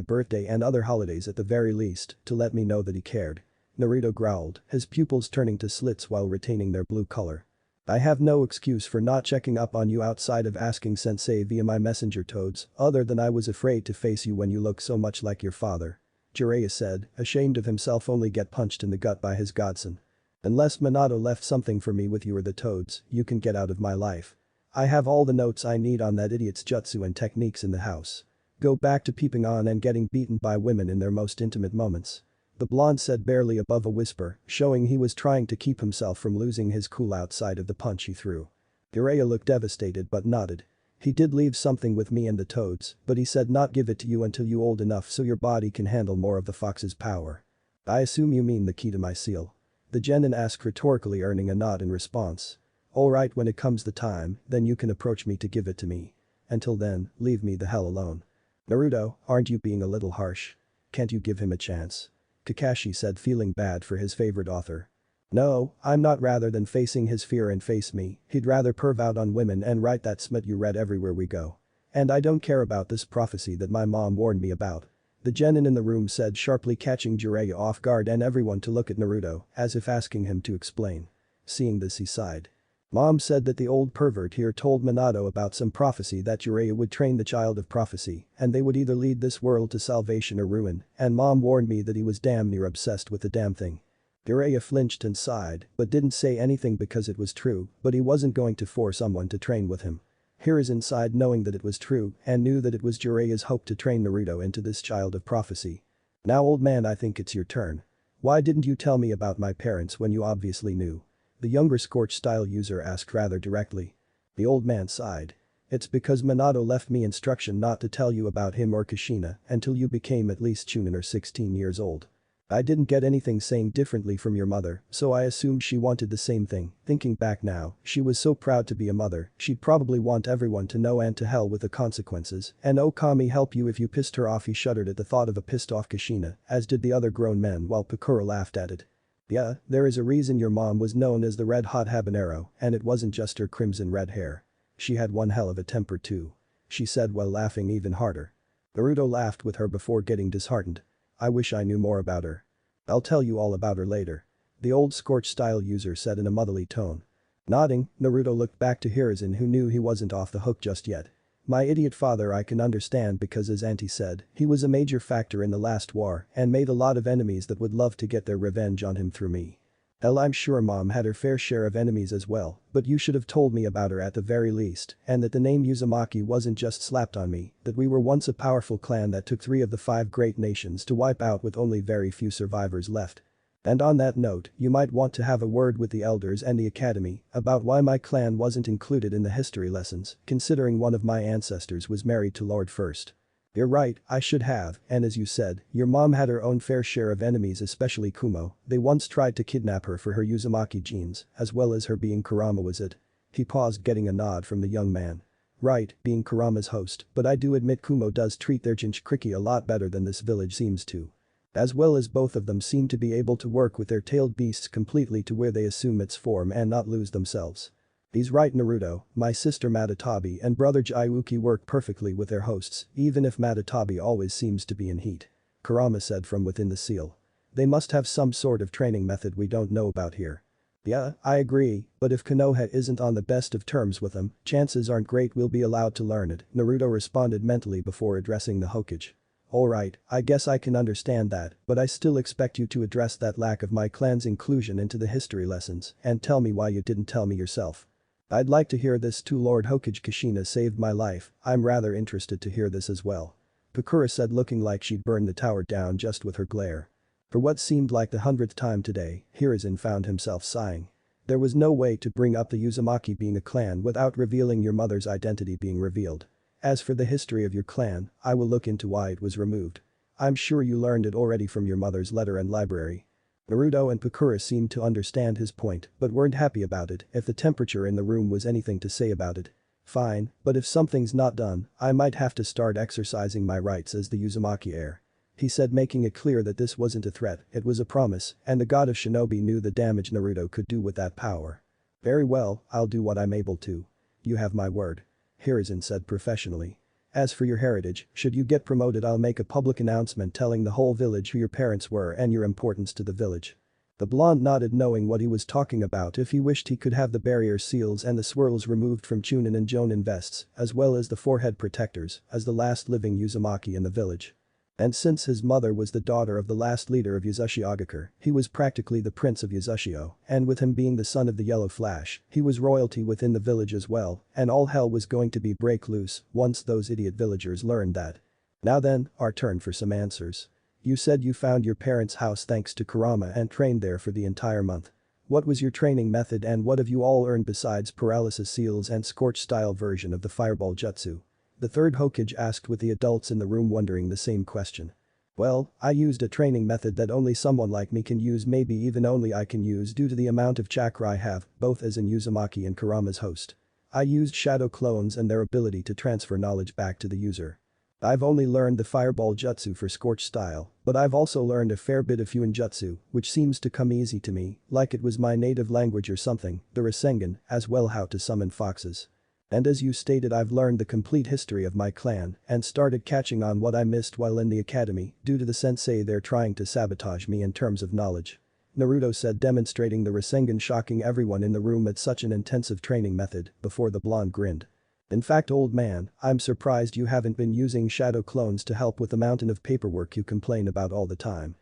birthday and other holidays at the very least, to let me know that he cared. Naruto growled, his pupils turning to slits while retaining their blue color. I have no excuse for not checking up on you outside of asking Sensei via my messenger toads, other than I was afraid to face you when you look so much like your father. Jiraiya said, ashamed of himself only get punched in the gut by his godson. Unless Minato left something for me with you or the toads, you can get out of my life. I have all the notes I need on that idiot's jutsu and techniques in the house. Go back to peeping on and getting beaten by women in their most intimate moments. The blonde said barely above a whisper, showing he was trying to keep himself from losing his cool outside of the punch he threw. Jiraiya looked devastated but nodded. He did leave something with me and the toads, but he said not give it to you until you old enough so your body can handle more of the fox's power. I assume you mean the key to my seal. The genin asked rhetorically, earning a nod in response. Alright, when it comes the time, then you can approach me to give it to me. Until then, leave me the hell alone. Naruto, aren't you being a little harsh? Can't you give him a chance? Kakashi said, feeling bad for his favorite author. No, I'm not. Rather than facing his fear and face me, he'd rather perv out on women and write that smut you read everywhere we go. And I don't care about this prophecy that my mom warned me about. The genin in the room said, sharply, catching Jiraiya off guard and everyone to look at Naruto, as if asking him to explain. Seeing this, he sighed. Mom said that the old pervert here told Minato about some prophecy that Jiraiya would train the child of prophecy and they would either lead this world to salvation or ruin, and mom warned me that he was damn near obsessed with the damn thing. Jiraiya flinched and sighed but didn't say anything because it was true, but he wasn't going to force someone to train with him. Hiruzen sighed knowing that it was true and knew that it was Jiraiya's hope to train Naruto into this child of prophecy. Now old man, I think it's your turn. Why didn't you tell me about my parents when you obviously knew? The younger Scorch-style user asked rather directly. The old man sighed. It's because Minato left me instruction not to tell you about him or Kushina until you became at least Chunin or 16 years old. I didn't get anything saying differently from your mother, so I assumed she wanted the same thing. Thinking back now, she was so proud to be a mother, she'd probably want everyone to know and to hell with the consequences. And Okami help you if you pissed her off. He shuddered at the thought of a pissed off Kushina, as did the other grown men while Pakura laughed at it. Yeah, there is a reason your mom was known as the Red Hot Habanero, and it wasn't just her crimson red hair. She had one hell of a temper too. She said while laughing even harder. Naruto laughed with her before getting disheartened. I wish I knew more about her. I'll tell you all about her later. The old Scorch-style user said in a motherly tone. Nodding, Naruto looked back to Hiruzen, who knew he wasn't off the hook just yet. My idiot father, I can understand because as auntie said, he was a major factor in the last war and made a lot of enemies that would love to get their revenge on him through me. Hell, I'm sure mom had her fair share of enemies as well, but you should have told me about her at the very least, and that the name Uzumaki wasn't just slapped on me, that we were once a powerful clan that took 3 of the 5 great nations to wipe out with only very few survivors left. And on that note, you might want to have a word with the elders and the academy about why my clan wasn't included in the history lessons, considering one of my ancestors was married to Lord First. You're right, I should have, and as you said, your mom had her own fair share of enemies, especially Kumo. They once tried to kidnap her for her Uzumaki genes, as well as her being Kurama, was it? He paused, getting a nod from the young man. Right, being Kurama's host, but I do admit Kumo does treat their Jinchuriki a lot better than this village seems to. As well as both of them seem to be able to work with their tailed beasts completely to where they assume its form and not lose themselves. He's right, Naruto, my sister Matatabi and brother Jayuki work perfectly with their hosts, even if Matatabi always seems to be in heat. Kurama said from within the seal. They must have some sort of training method we don't know about here. Yeah, I agree, but if Konoha isn't on the best of terms with them, chances aren't great we'll be allowed to learn it, Naruto responded mentally before addressing the Hokage. Alright, I guess I can understand that, but I still expect you to address that lack of my clan's inclusion into the history lessons and tell me why you didn't tell me yourself. I'd like to hear this too. Lord Hokage Kushina saved my life, I'm rather interested to hear this as well. Pakura said, looking like she'd burn the tower down just with her glare. For what seemed like the 100th time today, Hiruzen found himself sighing. There was no way to bring up the Uzumaki being a clan without revealing your mother's identity being revealed. As for the history of your clan, I will look into why it was removed. I'm sure you learned it already from your mother's letter and library. Naruto and Pakura seemed to understand his point but weren't happy about it if the temperature in the room was anything to say about it. Fine, but if something's not done, I might have to start exercising my rights as the Uzumaki heir. He said, making it clear that this wasn't a threat, it was a promise, and the god of shinobi knew the damage Naruto could do with that power. Very well, I'll do what I'm able to. You have my word. Hiruzen said professionally. As for your heritage, should you get promoted, I'll make a public announcement telling the whole village who your parents were and your importance to the village. The blonde nodded, knowing what he was talking about. If he wished, he could have the barrier seals and the swirls removed from Chunin and Jonin vests, as well as the forehead protectors, as the last living Uzumaki in the village. And since his mother was the daughter of the last leader of Yuzashio Agakure, he was practically the prince of Yuzashio, and with him being the son of the Yellow Flash, he was royalty within the village as well, and all hell was going to be break loose once those idiot villagers learned that. Now then, our turn for some answers. You said you found your parents' house thanks to Kurama and trained there for the entire month. What was your training method and what have you all earned besides paralysis seals and scorch-style version of the fireball jutsu? The third Hokage asked, with the adults in the room wondering the same question. Well, I used a training method that only someone like me can use, maybe even only I can use due to the amount of chakra I have, both as an Uzumaki and Kurama's host. I used shadow clones and their ability to transfer knowledge back to the user. I've only learned the fireball jutsu for scorch style, but I've also learned a fair bit of Fuin jutsu, which seems to come easy to me, like it was my native language or something, the Rasengan, as well how to summon foxes. And as you stated, I've learned the complete history of my clan and started catching on what I missed while in the academy due to the sensei there trying to sabotage me in terms of knowledge. Naruto said, demonstrating the Rasengan, shocking everyone in the room at such an intensive training method. Before the blonde grinned. In fact, old man, I'm surprised you haven't been using shadow clones to help with the mountain of paperwork you complain about all the time.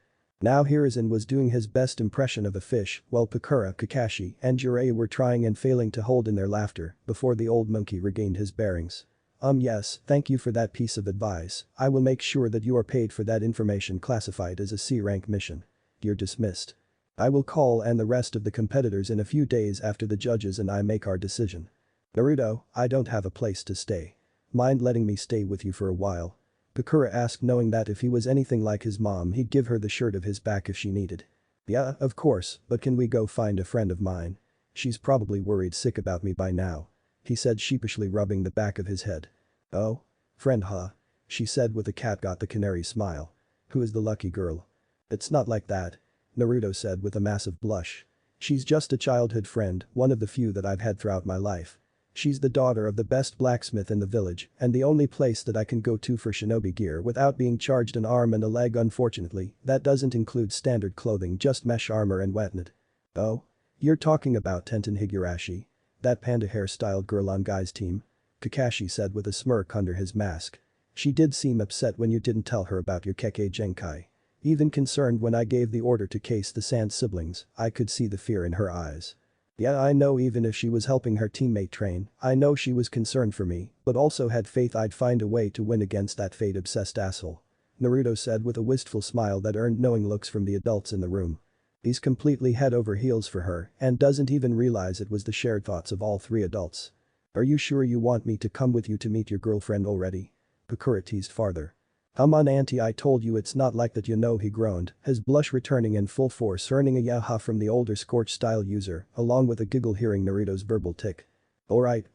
Now Hiruzen was doing his best impression of a fish while Pakura, Kakashi and Jiraiya were trying and failing to hold in their laughter before the old monkey regained his bearings. Yes, thank you for that piece of advice. I will make sure that you are paid for that information. Classified as a C-rank mission. You're dismissed. I will call and the rest of the competitors in a few days after the judges and I make our decision. Naruto, I don't have a place to stay. Mind letting me stay with you for a while? Pakura asked, knowing that if he was anything like his mom he'd give her the shirt of his back if she needed. Yeah, of course, but can we go find a friend of mine? She's probably worried sick about me by now. He said, sheepishly rubbing the back of his head. Oh? Friend, huh? She said with a cat got the canary smile. Who is the lucky girl? It's not like that. Naruto said with a massive blush. She's just a childhood friend, one of the few that I've had throughout my life. She's the daughter of the best blacksmith in the village and the only place that I can go to for shinobi gear without being charged an arm and a leg. Unfortunately, that doesn't include standard clothing, just mesh armor and whatnot. Oh? You're talking about Tenten Higurashi? That panda hair-styled girl on Guy's team? Kakashi said with a smirk under his mask. She did seem upset when you didn't tell her about your Kekkei Genkai. Even concerned when I gave the order to case the Sand siblings, I could see the fear in her eyes. Yeah, I know, even if she was helping her teammate train, I know she was concerned for me, but also had faith I'd find a way to win against that fate-obsessed asshole. Naruto said with a wistful smile that earned knowing looks from the adults in the room. He's completely head over heels for her and doesn't even realize it was the shared thoughts of all three adults. Are you sure you want me to come with you to meet your girlfriend already? Pakura teased farther. Come on auntie, I told you it's not like that, you know, he groaned, his blush returning in full force, earning a yaha from the older scorch-style user, along with a giggle hearing Naruto's verbal tick. Alright,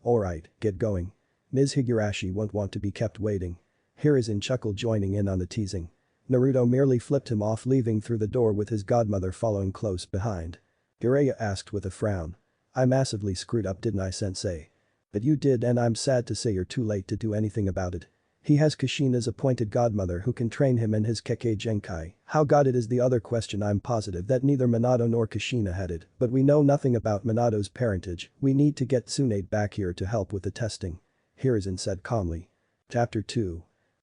get going. Ms. Higurashi won't want to be kept waiting. Hiruzen chuckled, joining in on the teasing. Naruto merely flipped him off, leaving through the door with his godmother following close behind. Jiraiya asked with a frown. I massively screwed up, didn't I, sensei? But you did, and I'm sad to say you're too late to do anything about it. He has Kushina's appointed godmother who can train him in his Kekkei Genkai. How got it is the other question. I'm positive that neither Minato nor Kushina had it, but we know nothing about Minato's parentage. We need to get Tsunade back here to help with the testing. Hiruzen said calmly. Chapter 2.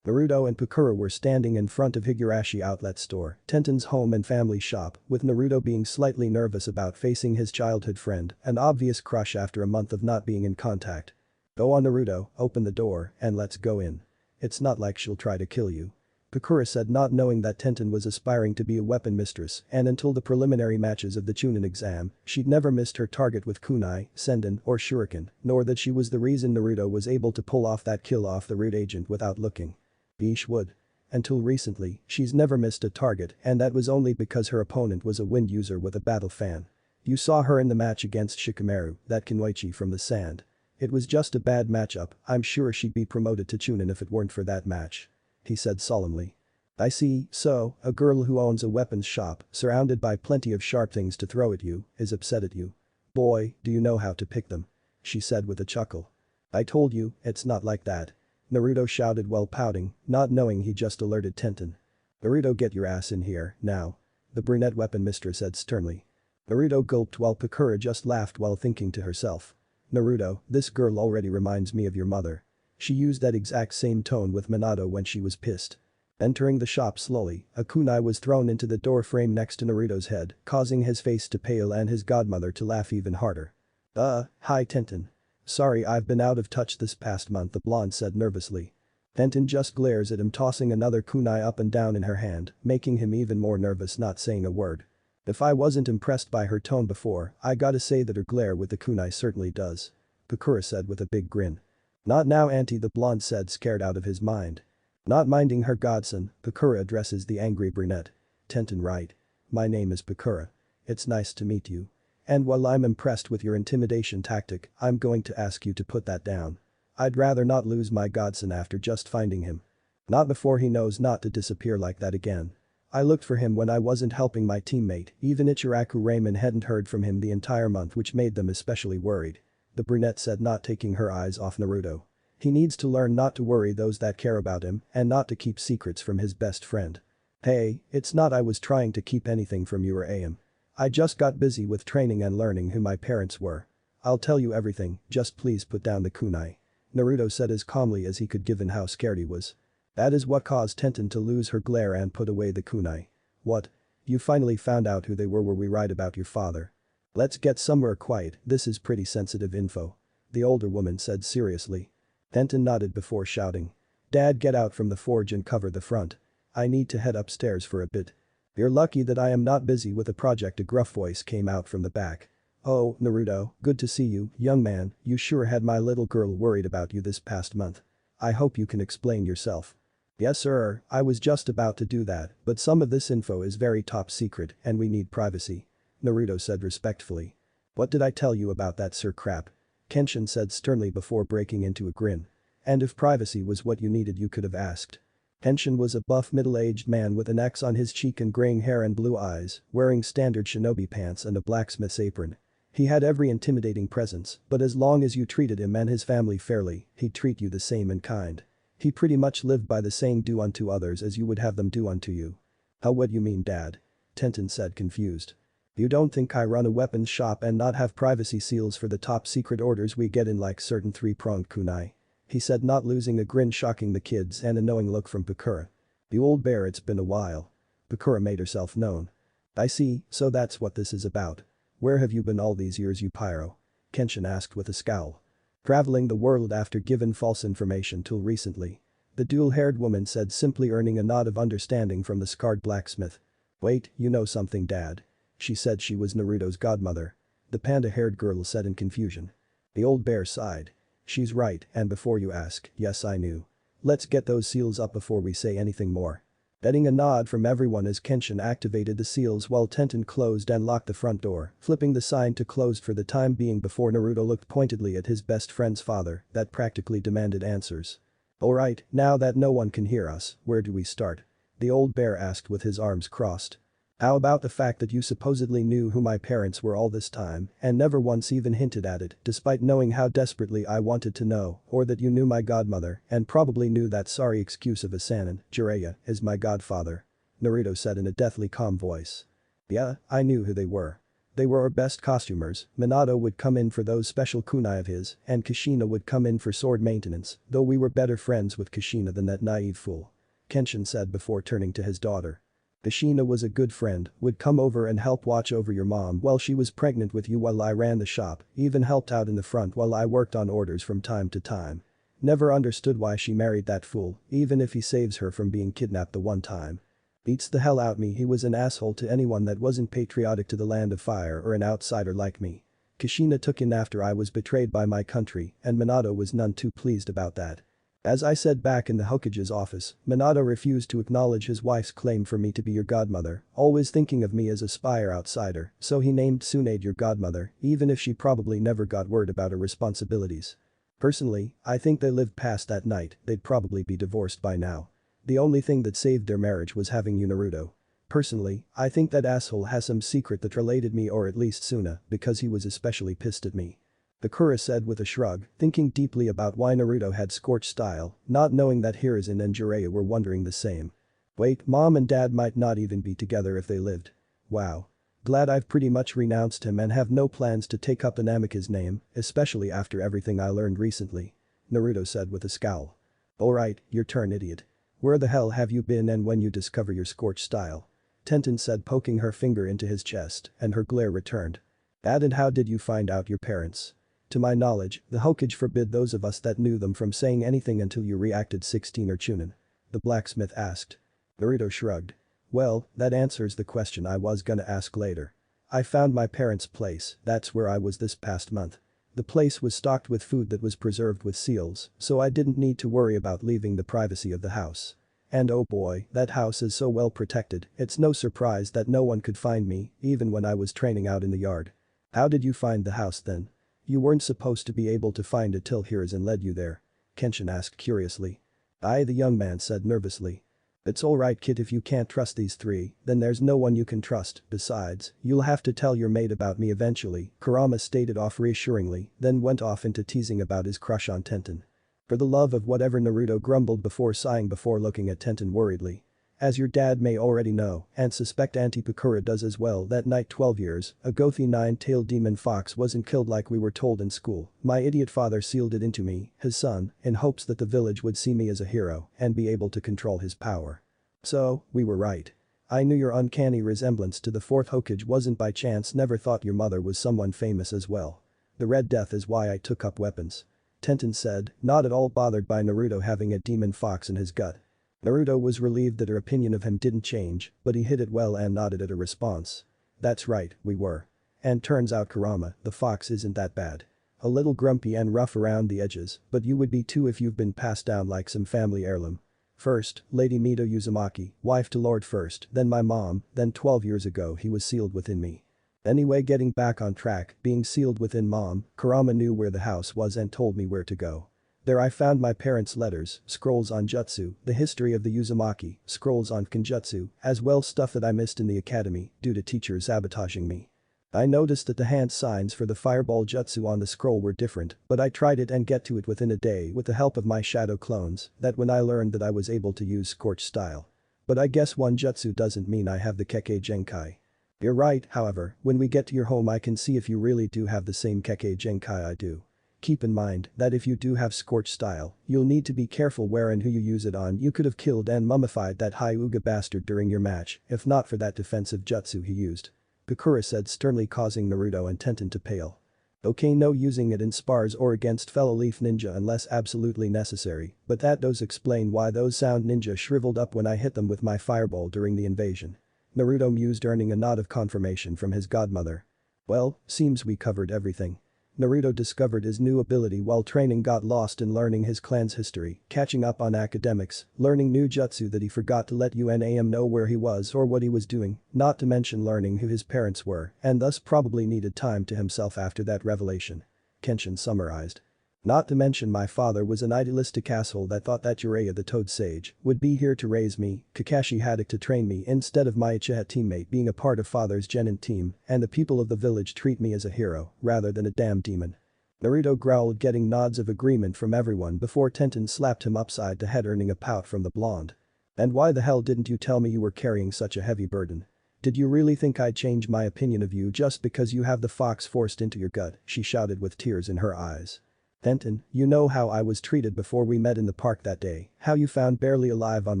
Naruto and Pakura were standing in front of Higurashi Outlet Store, Tenten's home and family shop, with Naruto being slightly nervous about facing his childhood friend, an obvious crush after a month of not being in contact. "Go on Naruto, open the door, and let's go in. It's not like she'll try to kill you." Pakura said, not knowing that Tenten was aspiring to be a weapon mistress, and until the preliminary matches of the Chunin exam, she'd never missed her target with kunai, senden, or shuriken, nor that she was the reason Naruto was able to pull off that kill off the root agent without looking. Bish would. Until recently, she's never missed a target, and that was only because her opponent was a wind user with a battle fan. You saw her in the match against Shikamaru, that Kunoichi from the sand. It was just a bad matchup. I'm sure she'd be promoted to Chunin if it weren't for that match. He said solemnly. "I see, so, a girl who owns a weapons shop, surrounded by plenty of sharp things to throw at you, is upset at you. Boy, do you know how to pick them," she said with a chuckle. "I told you, it's not like that," Naruto shouted while pouting, not knowing he just alerted Tenten. "Naruto, get your ass in here, now," the brunette weapon mistress said sternly. Naruto gulped while Pakura just laughed while thinking to herself. "Naruto, this girl already reminds me of your mother. She used that exact same tone with Minato when she was pissed." Entering the shop slowly, a kunai was thrown into the door frame next to Naruto's head, causing his face to pale and his godmother to laugh even harder. Hi Tenten. "Sorry, I've been out of touch this past month," the blonde said nervously. Tenten just glares at him, tossing another kunai up and down in her hand, making him even more nervous, not saying a word. "If I wasn't impressed by her tone before, I gotta say that her glare with the kunai certainly does," Pakura said with a big grin. "Not now, auntie," the blonde said, scared out of his mind. Not minding her godson, Pakura addresses the angry brunette. "Tenten, right. My name is Pakura. It's nice to meet you. And while I'm impressed with your intimidation tactic, I'm going to ask you to put that down. I'd rather not lose my godson after just finding him. Not before he knows not to disappear like that again. I looked for him when I wasn't helping my teammate, even Ichiraku Ramen hadn't heard from him the entire month, which made them especially worried," the brunette said, not taking her eyes off Naruto. "He needs to learn not to worry those that care about him and not to keep secrets from his best friend." "Hey, it's not I was trying to keep anything from you or Am. I just got busy with training and learning who my parents were. I'll tell you everything, just please put down the kunai," Naruto said as calmly as he could given how scared he was. That is what caused Tenten to lose her glare and put away the kunai. "What? You finally found out who they were we right about your father? Let's get somewhere quiet, this is pretty sensitive info," the older woman said seriously. Tenten nodded before shouting. "Dad, get out from the forge and cover the front. I need to head upstairs for a bit." "You're lucky that I am not busy with a project," a gruff voice came out from the back. "Oh, Naruto, good to see you, young man, you sure had my little girl worried about you this past month. I hope you can explain yourself." "Yes sir, I was just about to do that, but some of this info is very top secret and we need privacy," Naruto said respectfully. "What did I tell you about that sir crap?" Kenshin said sternly before breaking into a grin. "And if privacy was what you needed, you could have asked." Kenshin was a buff middle-aged man with an X on his cheek and graying hair and blue eyes, wearing standard shinobi pants and a blacksmith's apron. He had every intimidating presence, but as long as you treated him and his family fairly, he'd treat you the same in kind. He pretty much lived by the saying, "Do unto others as you would have them do unto you." "How, what you mean, Dad?" Tenten said, confused. "You don't think I run a weapons shop and not have privacy seals for the top secret orders we get in, like certain three-pronged kunai?" he said, not losing a grin, shocking the kids, and a knowing look from Pakura. "You old bear, it's been a while." Pakura made herself known. "I see, so that's what this is about. Where have you been all these years, you pyro?" Kenshin asked with a scowl. "Traveling the world after given false information till recently," the dual-haired woman said, simply earning a nod of understanding from the scarred blacksmith. "Wait, you know something, Dad?" She said she was Naruto's godmother. The panda-haired girl said in confusion. The old bear sighed. "She's right, and before you ask, yes, I knew. Let's get those seals up before we say anything more." Getting a nod from everyone as Kenshin activated the seals while Tenten closed and locked the front door, flipping the sign to closed for the time being before Naruto looked pointedly at his best friend's father that practically demanded answers. "Alright, now that no one can hear us, where do we start?" the old bear asked with his arms crossed. "How about the fact that you supposedly knew who my parents were all this time and never once even hinted at it, despite knowing how desperately I wanted to know, or that you knew my godmother and probably knew that sorry excuse of a Sanin, Jiraiya, is my godfather?" Naruto said in a deathly calm voice. "Yeah, I knew who they were," They were our best costumers. Minato would come in for those special kunai of his, and Kushina would come in for sword maintenance, though we were better friends with Kushina than that naive fool. Kenshin said before turning to his daughter. Kushina was a good friend, would come over and help watch over your mom while she was pregnant with you while I ran the shop, even helped out in the front while I worked on orders from time to time. Never understood why she married that fool, even if he saves her from being kidnapped the one time. Beats the hell out me, he was an asshole to anyone that wasn't patriotic to the land of fire or an outsider like me. Kushina took in after I was betrayed by my country, and Minato was none too pleased about that. As I said back in the Hokage's office, Minato refused to acknowledge his wife's claim for me to be your godmother, always thinking of me as a spy or outsider, so he named Tsunade your godmother, even if she probably never got word about her responsibilities. Personally, I think they lived past that night, they'd probably be divorced by now. The only thing that saved their marriage was having you, Naruto. Personally, I think that asshole has some secret that related me or at least Suna, because he was especially pissed at me. Bakura said with a shrug, thinking deeply about why Naruto had scorched style, not knowing that Hiruzen and Jiraiya were wondering the same. Wait, mom and dad might not even be together if they lived. Wow. Glad I've pretty much renounced him and have no plans to take up Anamika's name, especially after everything I learned recently. Naruto said with a scowl. Alright, your turn, idiot. Where the hell have you been and when you discover your scorched style? Tenten said, poking her finger into his chest, and her glare returned. And how did you find out your parents? To my knowledge, the Hokage forbid those of us that knew them from saying anything until you reacted 16 or Chunin. The blacksmith asked. Naruto shrugged. Well, that answers the question I was gonna ask later. I found my parents' place, that's where I was this past month. The place was stocked with food that was preserved with seals, so I didn't need to worry about leaving the privacy of the house. And oh boy, that house is so well protected, it's no surprise that no one could find me, even when I was training out in the yard. How did you find the house then? You weren't supposed to be able to find it till Hiruzen led you there. Kenshin asked curiously. The young man said nervously. It's alright kid, if you can't trust these three, then there's no one you can trust, besides, you'll have to tell your mate about me eventually, Kurama stated off reassuringly, then went off into teasing about his crush on Tenten. For the love of whatever, Naruto grumbled before sighing before looking at Tenten worriedly. As your dad may already know, and suspect Auntie Bakura does as well, that night 12 years ago the nine-tailed demon fox wasn't killed like we were told in school. My idiot father sealed it into me, his son, in hopes that the village would see me as a hero and be able to control his power. So, we were right. I knew your uncanny resemblance to the fourth Hokage wasn't by chance, never thought your mother was someone famous as well. The Red Death is why I took up weapons. Tenten said, not at all bothered by Naruto having a demon fox in his gut. Naruto was relieved that her opinion of him didn't change, but he hid it well and nodded at her response. That's right, we were. And turns out Kurama, the fox isn't that bad. A little grumpy and rough around the edges, but you would be too if you've been passed down like some family heirloom. First, Lady Mito Uzumaki, wife to Lord first, then my mom, then 12 years ago he was sealed within me. Anyway, getting back on track, being sealed within mom, Kurama knew where the house was and told me where to go. There I found my parents' letters, scrolls on jutsu, the history of the Uzumaki, scrolls on Kenjutsu, as well stuff that I missed in the academy due to teachers sabotaging me. I noticed that the hand signs for the fireball jutsu on the scroll were different, but I tried it and get to it within a day with the help of my shadow clones, that when I learned that I was able to use scorched style. But I guess one jutsu doesn't mean I have the Kekkei Genkai. You're right, however, when we get to your home I can see if you really do have the same Kekkei Genkai I do. Keep in mind that if you do have scorched style, you'll need to be careful where and who you use it on. You could have killed and mummified that Hyuga bastard during your match, if not for that defensive jutsu he used. Bakura said sternly, causing Naruto and Tenten to pale. Okay, no using it in spars or against fellow leaf ninja unless absolutely necessary, but that does explain why those sound ninja shriveled up when I hit them with my fireball during the invasion. Naruto mused, earning a nod of confirmation from his godmother. Well, seems we covered everything. Naruto discovered his new ability while training, got lost in learning his clan's history, catching up on academics, learning new jutsu that he forgot to let UNAM know where he was or what he was doing, not to mention learning who his parents were, and thus probably needed time to himself after that revelation. Kenshin summarized. Not to mention my father was an idealistic asshole that thought that Jiraiya the Toad Sage would be here to raise me, Kakashi Haddock to train me instead of my Uchiha teammate being a part of father's genin team, and the people of the village treat me as a hero rather than a damn demon. Naruto growled, getting nods of agreement from everyone before Tenten slapped him upside the head, earning a pout from the blonde. And why the hell didn't you tell me you were carrying such a heavy burden? Did you really think I'd change my opinion of you just because you have the fox forced into your gut?" she shouted with tears in her eyes. "Tenten, you know how I was treated before we met in the park that day, how you found barely alive on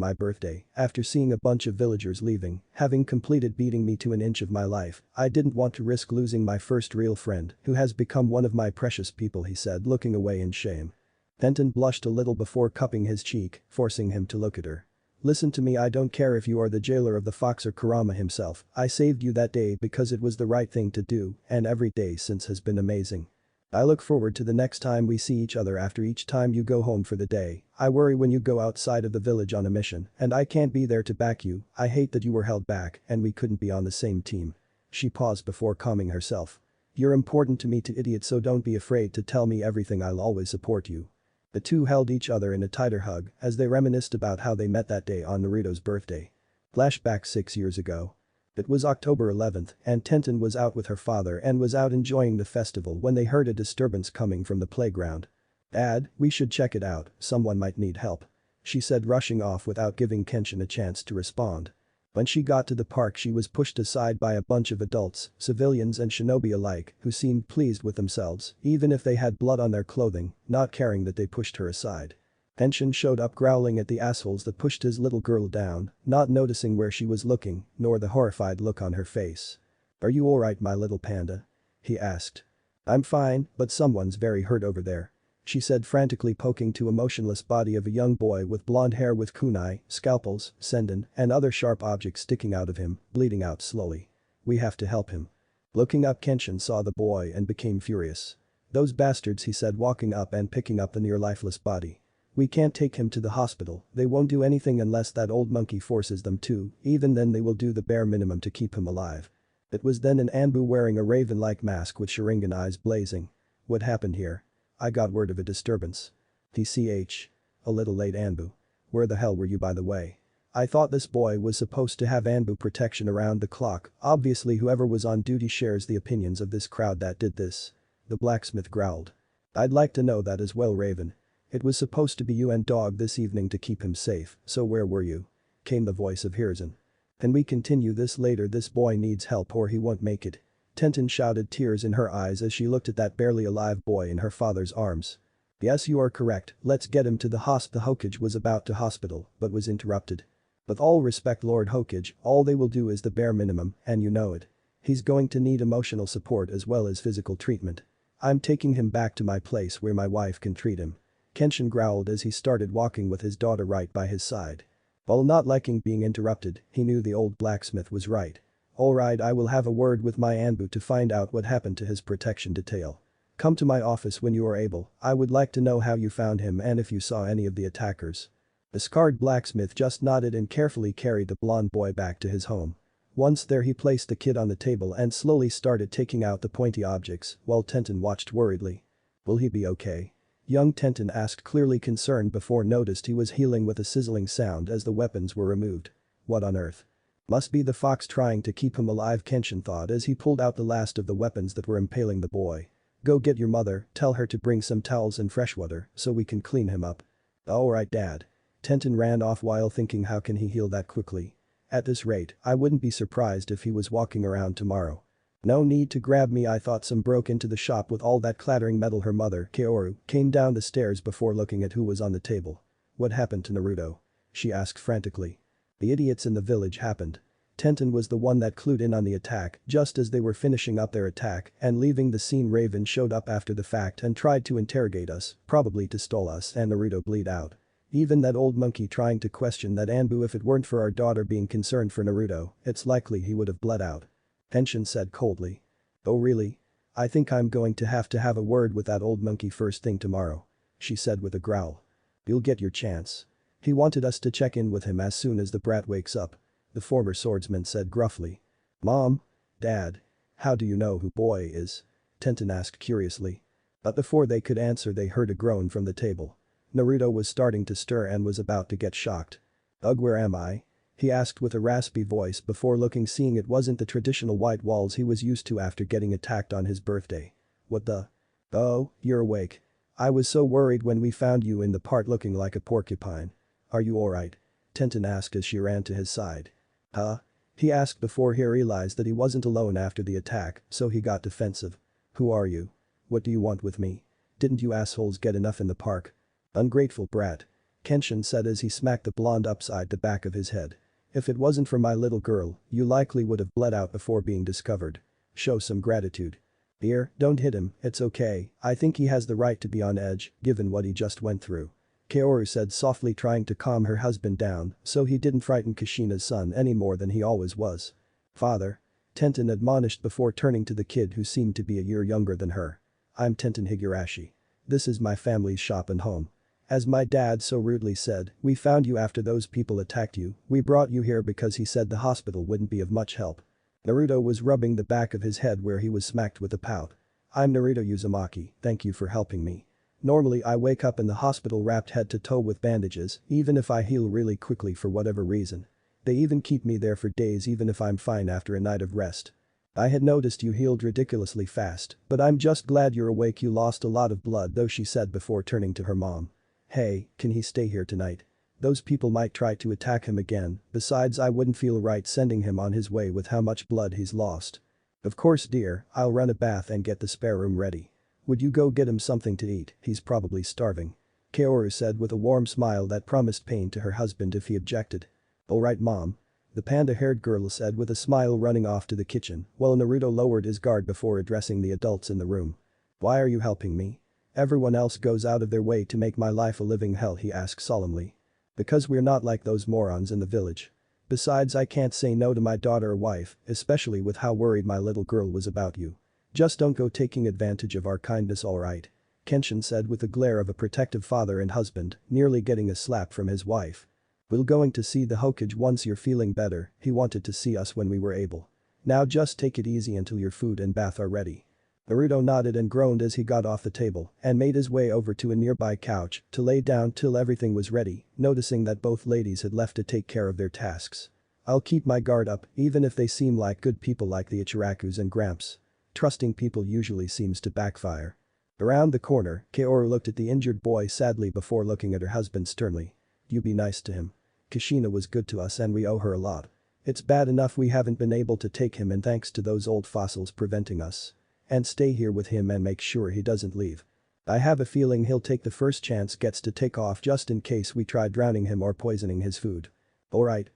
my birthday, after seeing a bunch of villagers leaving, having completed beating me to an inch of my life. I didn't want to risk losing my first real friend, who has become one of my precious people," he said, looking away in shame. Tenten blushed a little before cupping his cheek, forcing him to look at her. "Listen to me, I don't care if you are the jailer of the fox or Kurama himself, I saved you that day because it was the right thing to do, and every day since has been amazing. I look forward to the next time we see each other after each time you go home for the day. I worry when you go outside of the village on a mission, and I can't be there to back you. I hate that you were held back and we couldn't be on the same team." She paused before calming herself. "You're important to me too, idiot, so don't be afraid to tell me everything, I'll always support you." The two held each other in a tighter hug as they reminisced about how they met that day on Naruto's birthday. Flashback 6 years ago. It was October 11th and Tenten was out with her father and was out enjoying the festival when they heard a disturbance coming from the playground. "Dad, we should check it out, someone might need help," she said, rushing off without giving Kenshin a chance to respond. When she got to the park, she was pushed aside by a bunch of adults, civilians and shinobi alike, who seemed pleased with themselves, even if they had blood on their clothing, not caring that they pushed her aside. Kenshin showed up growling at the assholes that pushed his little girl down, not noticing where she was looking, nor the horrified look on her face. "Are you alright, my little panda?" he asked. "I'm fine, but someone's very hurt over there," she said, frantically poking to a motionless body of a young boy with blonde hair with kunai, scalpels, senden, and other sharp objects sticking out of him, bleeding out slowly. "We have to help him." Looking up, Kenshin saw the boy and became furious. "Those bastards," he said, walking up and picking up the near lifeless body. "We can't take him to the hospital, they won't do anything unless that old monkey forces them to, even then they will do the bare minimum to keep him alive." It was then an Anbu wearing a raven-like mask with Sharingan eyes blazing. "What happened here? I got word of a disturbance." "TCH. A little late, Anbu. Where the hell were you, by the way? I thought this boy was supposed to have Anbu protection around the clock, obviously whoever was on duty shares the opinions of this crowd that did this." The blacksmith growled. "I'd like to know that as well, Raven. It was supposed to be you and Dog this evening to keep him safe, so where were you?" came the voice of Hiruzen. "Can we continue this later? This boy needs help or he won't make it," Tenten shouted, tears in her eyes as she looked at that barely alive boy in her father's arms. "Yes, you are correct, let's get him to the hospital." Hokage was about to hospital, but was interrupted. "With all respect, Lord Hokage, all they will do is the bare minimum, and you know it. He's going to need emotional support as well as physical treatment. I'm taking him back to my place where my wife can treat him." Kenshin growled as he started walking with his daughter right by his side. While not liking being interrupted, he knew the old blacksmith was right. "Alright, I will have a word with my Anbu to find out what happened to his protection detail. Come to my office when you are able, I would like to know how you found him and if you saw any of the attackers." The scarred blacksmith just nodded and carefully carried the blonde boy back to his home. Once there, he placed the kid on the table and slowly started taking out the pointy objects while Tenten watched worriedly. "Will he be okay?" Young Tenten asked, clearly concerned before noticed he was healing with a sizzling sound as the weapons were removed. "What on earth? Must be the fox trying to keep him alive," Kenshin thought as he pulled out the last of the weapons that were impaling the boy. "Go get your mother, tell her to bring some towels and fresh water so we can clean him up." "Alright, Dad." Tenten ran off while thinking, how can he heal that quickly? At this rate, I wouldn't be surprised if he was walking around tomorrow. "No need to grab me, I thought some broke into the shop with all that clattering metal." Her mother, Kaoru, came down the stairs before looking at who was on the table. "What happened to Naruto?" she asked frantically. "The idiots in the village happened." Tenten was the one that clued in on the attack just as they were finishing up their attack and leaving the scene. "Raven showed up after the fact and tried to interrogate us, probably to stall us and Naruto bleed out. Even that old monkey trying to question that Anbu, if it weren't for our daughter being concerned for Naruto, it's likely he would have bled out." Kenshin said coldly. "Oh really? I think I'm going to have a word with that old monkey first thing tomorrow," she said with a growl. "You'll get your chance. He wanted us to check in with him as soon as the brat wakes up," the former swordsman said gruffly. "Mom? Dad? How do you know who boy is?" Tenten asked curiously. But before they could answer, they heard a groan from the table. Naruto was starting to stir and was about to get shocked. "Ugh, where am I?" he asked with a raspy voice before looking, seeing it wasn't the traditional white walls he was used to after getting attacked on his birthday. "What the? Oh, you're awake. I was so worried when we found you in the part looking like a porcupine. Are you alright?" Tenten asked as she ran to his side. "Huh?" He asked before he realized that he wasn't alone after the attack, so he got defensive. Who are you? What do you want with me? Didn't you assholes get enough in the park? Ungrateful brat. Kenshin said as he smacked the blonde upside the back of his head. If it wasn't for my little girl, you likely would have bled out before being discovered. Show some gratitude. Dear, don't hit him, it's okay, I think he has the right to be on edge, given what he just went through. Kaoru said softly, trying to calm her husband down so he didn't frighten Kushina's son any more than he always was. Father. Tenten admonished before turning to the kid who seemed to be a year younger than her. I'm Tenten Higurashi. This is my family's shop and home. As my dad so rudely said, we found you after those people attacked you, we brought you here because he said the hospital wouldn't be of much help. Naruto was rubbing the back of his head where he was smacked with a pout. I'm Naruto Uzumaki, thank you for helping me. Normally I wake up in the hospital wrapped head to toe with bandages, even if I heal really quickly for whatever reason. They even keep me there for days even if I'm fine after a night of rest. I had noticed you healed ridiculously fast, but I'm just glad you're awake. You lost a lot of blood though, she said before turning to her mom. Hey, can he stay here tonight? Those people might try to attack him again, besides I wouldn't feel right sending him on his way with how much blood he's lost. Of course dear, I'll run a bath and get the spare room ready. Would you go get him something to eat, he's probably starving. Kaoru said with a warm smile that promised pain to her husband if he objected. Alright mom. The panda-haired girl said with a smile, running off to the kitchen while Naruto lowered his guard before addressing the adults in the room. Why are you helping me? Everyone else goes out of their way to make my life a living hell, he asked solemnly. Because we're not like those morons in the village. Besides, I can't say no to my daughter or wife, especially with how worried my little girl was about you. Just don't go taking advantage of our kindness, alright? Kenshin said with the glare of a protective father and husband, nearly getting a slap from his wife. We're going to see the Hokage once you're feeling better, he wanted to see us when we were able. Now just take it easy until your food and bath are ready. Naruto nodded and groaned as he got off the table and made his way over to a nearby couch to lay down till everything was ready, noticing that both ladies had left to take care of their tasks. I'll keep my guard up even if they seem like good people like the Ichirakus and Gramps. Trusting people usually seems to backfire. Around the corner, Kaoru looked at the injured boy sadly before looking at her husband sternly. You be nice to him. Kushina was good to us and we owe her a lot. It's bad enough we haven't been able to take him in thanks to those old fossils preventing us. And stay here with him and make sure he doesn't leave. I have a feeling he'll take the first chance gets to take off just in case we try drowning him or poisoning his food. Alright.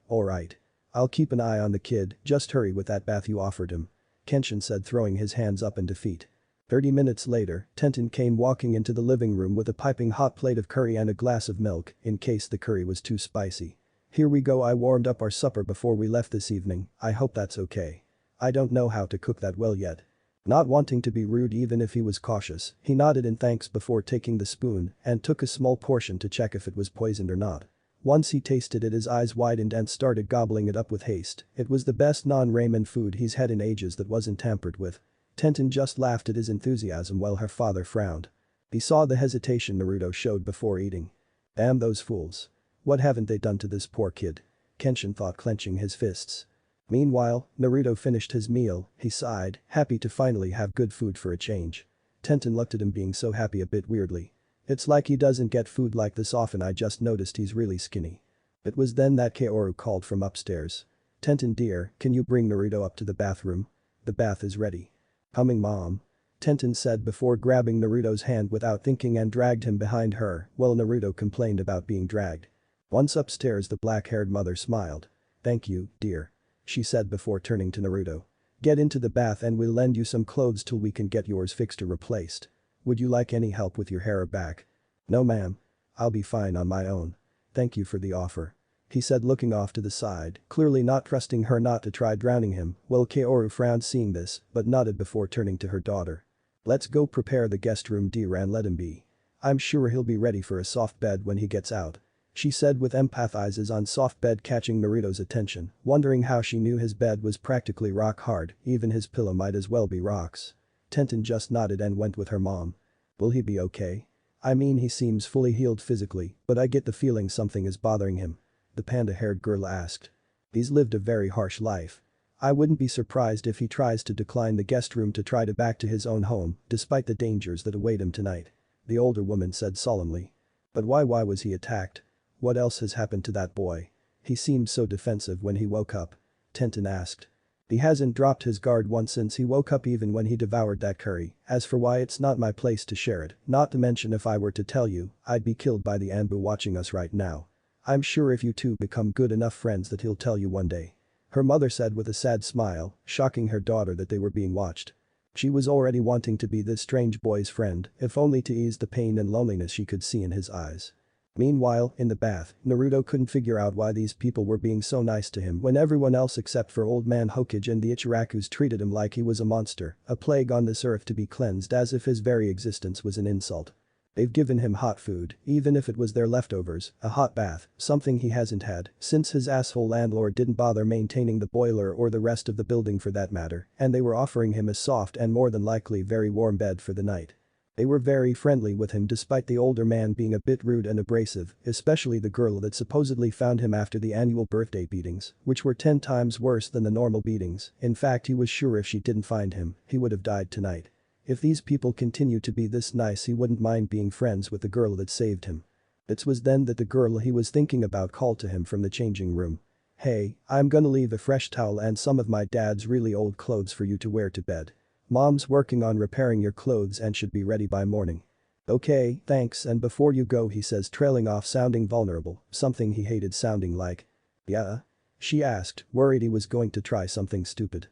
I'll keep an eye on the kid, just hurry with that bath you offered him. Kenshin said, throwing his hands up in defeat. 30 minutes later, Tenten came walking into the living room with a piping hot plate of curry and a glass of milk in case the curry was too spicy. Here we go, I warmed up our supper before we left this evening, I hope that's okay. I don't know how to cook that well yet. Not wanting to be rude even if he was cautious, he nodded in thanks before taking the spoon and took a small portion to check if it was poisoned or not. Once he tasted it, his eyes widened and started gobbling it up with haste. It was the best non-ramen food he's had in ages that wasn't tampered with. Tenten just laughed at his enthusiasm while her father frowned. He saw the hesitation Naruto showed before eating. Damn those fools. What haven't they done to this poor kid? Kenshin thought, clenching his fists. Meanwhile, Naruto finished his meal, he sighed, happy to finally have good food for a change. Tenten looked at him being so happy a bit weirdly. It's like he doesn't get food like this often, I just noticed he's really skinny. It was then that Kaoru called from upstairs. Tenten dear, can you bring Naruto up to the bathroom? The bath is ready. Coming mom. Tenten said before grabbing Naruto's hand without thinking and dragged him behind her while Naruto complained about being dragged. Once upstairs, the black-haired mother smiled. Thank you, dear. She said before turning to Naruto. Get into the bath and we'll lend you some clothes till we can get yours fixed or replaced. Would you like any help with your hair or back? No ma'am. I'll be fine on my own. Thank you for the offer. He said, looking off to the side, clearly not trusting her not to try drowning him, while Kaoru frowned seeing this, but nodded before turning to her daughter. Let's go prepare the guest room, dear, and let him be. I'm sure he'll be ready for a soft bed when he gets out. She said with empathizes on soft bed, catching Naruto's attention, wondering how she knew his bed was practically rock hard, even his pillow might as well be rocks. Tenten just nodded and went with her mom. Will he be okay? I mean, he seems fully healed physically, but I get the feeling something is bothering him. The panda-haired girl asked. He's lived a very harsh life. I wouldn't be surprised if he tries to decline the guest room to try to back to his own home, despite the dangers that await him tonight. The older woman said solemnly. But why was he attacked? What else has happened to that boy? He seemed so defensive when he woke up. Tenten asked. He hasn't dropped his guard once since he woke up, even when he devoured that curry. As for why, it's not my place to share it, not to mention if I were to tell you, I'd be killed by the Anbu watching us right now. I'm sure if you two become good enough friends that he'll tell you one day. Her mother said with a sad smile, shocking her daughter that they were being watched. She was already wanting to be this strange boy's friend, if only to ease the pain and loneliness she could see in his eyes. Meanwhile, in the bath, Naruto couldn't figure out why these people were being so nice to him when everyone else except for Old Man Hokage and the Ichirakus treated him like he was a monster, a plague on this earth to be cleansed, as if his very existence was an insult. They've given him hot food, even if it was their leftovers, a hot bath, something he hasn't had since his asshole landlord didn't bother maintaining the boiler or the rest of the building for that matter, and they were offering him a soft and more than likely very warm bed for the night. They were very friendly with him despite the older man being a bit rude and abrasive, especially the girl that supposedly found him after the annual birthday beatings, which were 10 times worse than the normal beatings. In fact, he was sure if she didn't find him, he would have died tonight. If these people continued to be this nice, he wouldn't mind being friends with the girl that saved him. It was then that the girl he was thinking about called to him from the changing room. "Hey, I'm gonna leave a fresh towel and some of my dad's really old clothes for you to wear to bed. Mom's working on repairing your clothes and should be ready by morning." "Okay, thanks, and before you go," he says, trailing off, sounding vulnerable, something he hated sounding like. "Yeah?" she asked, worried he was going to try something stupid.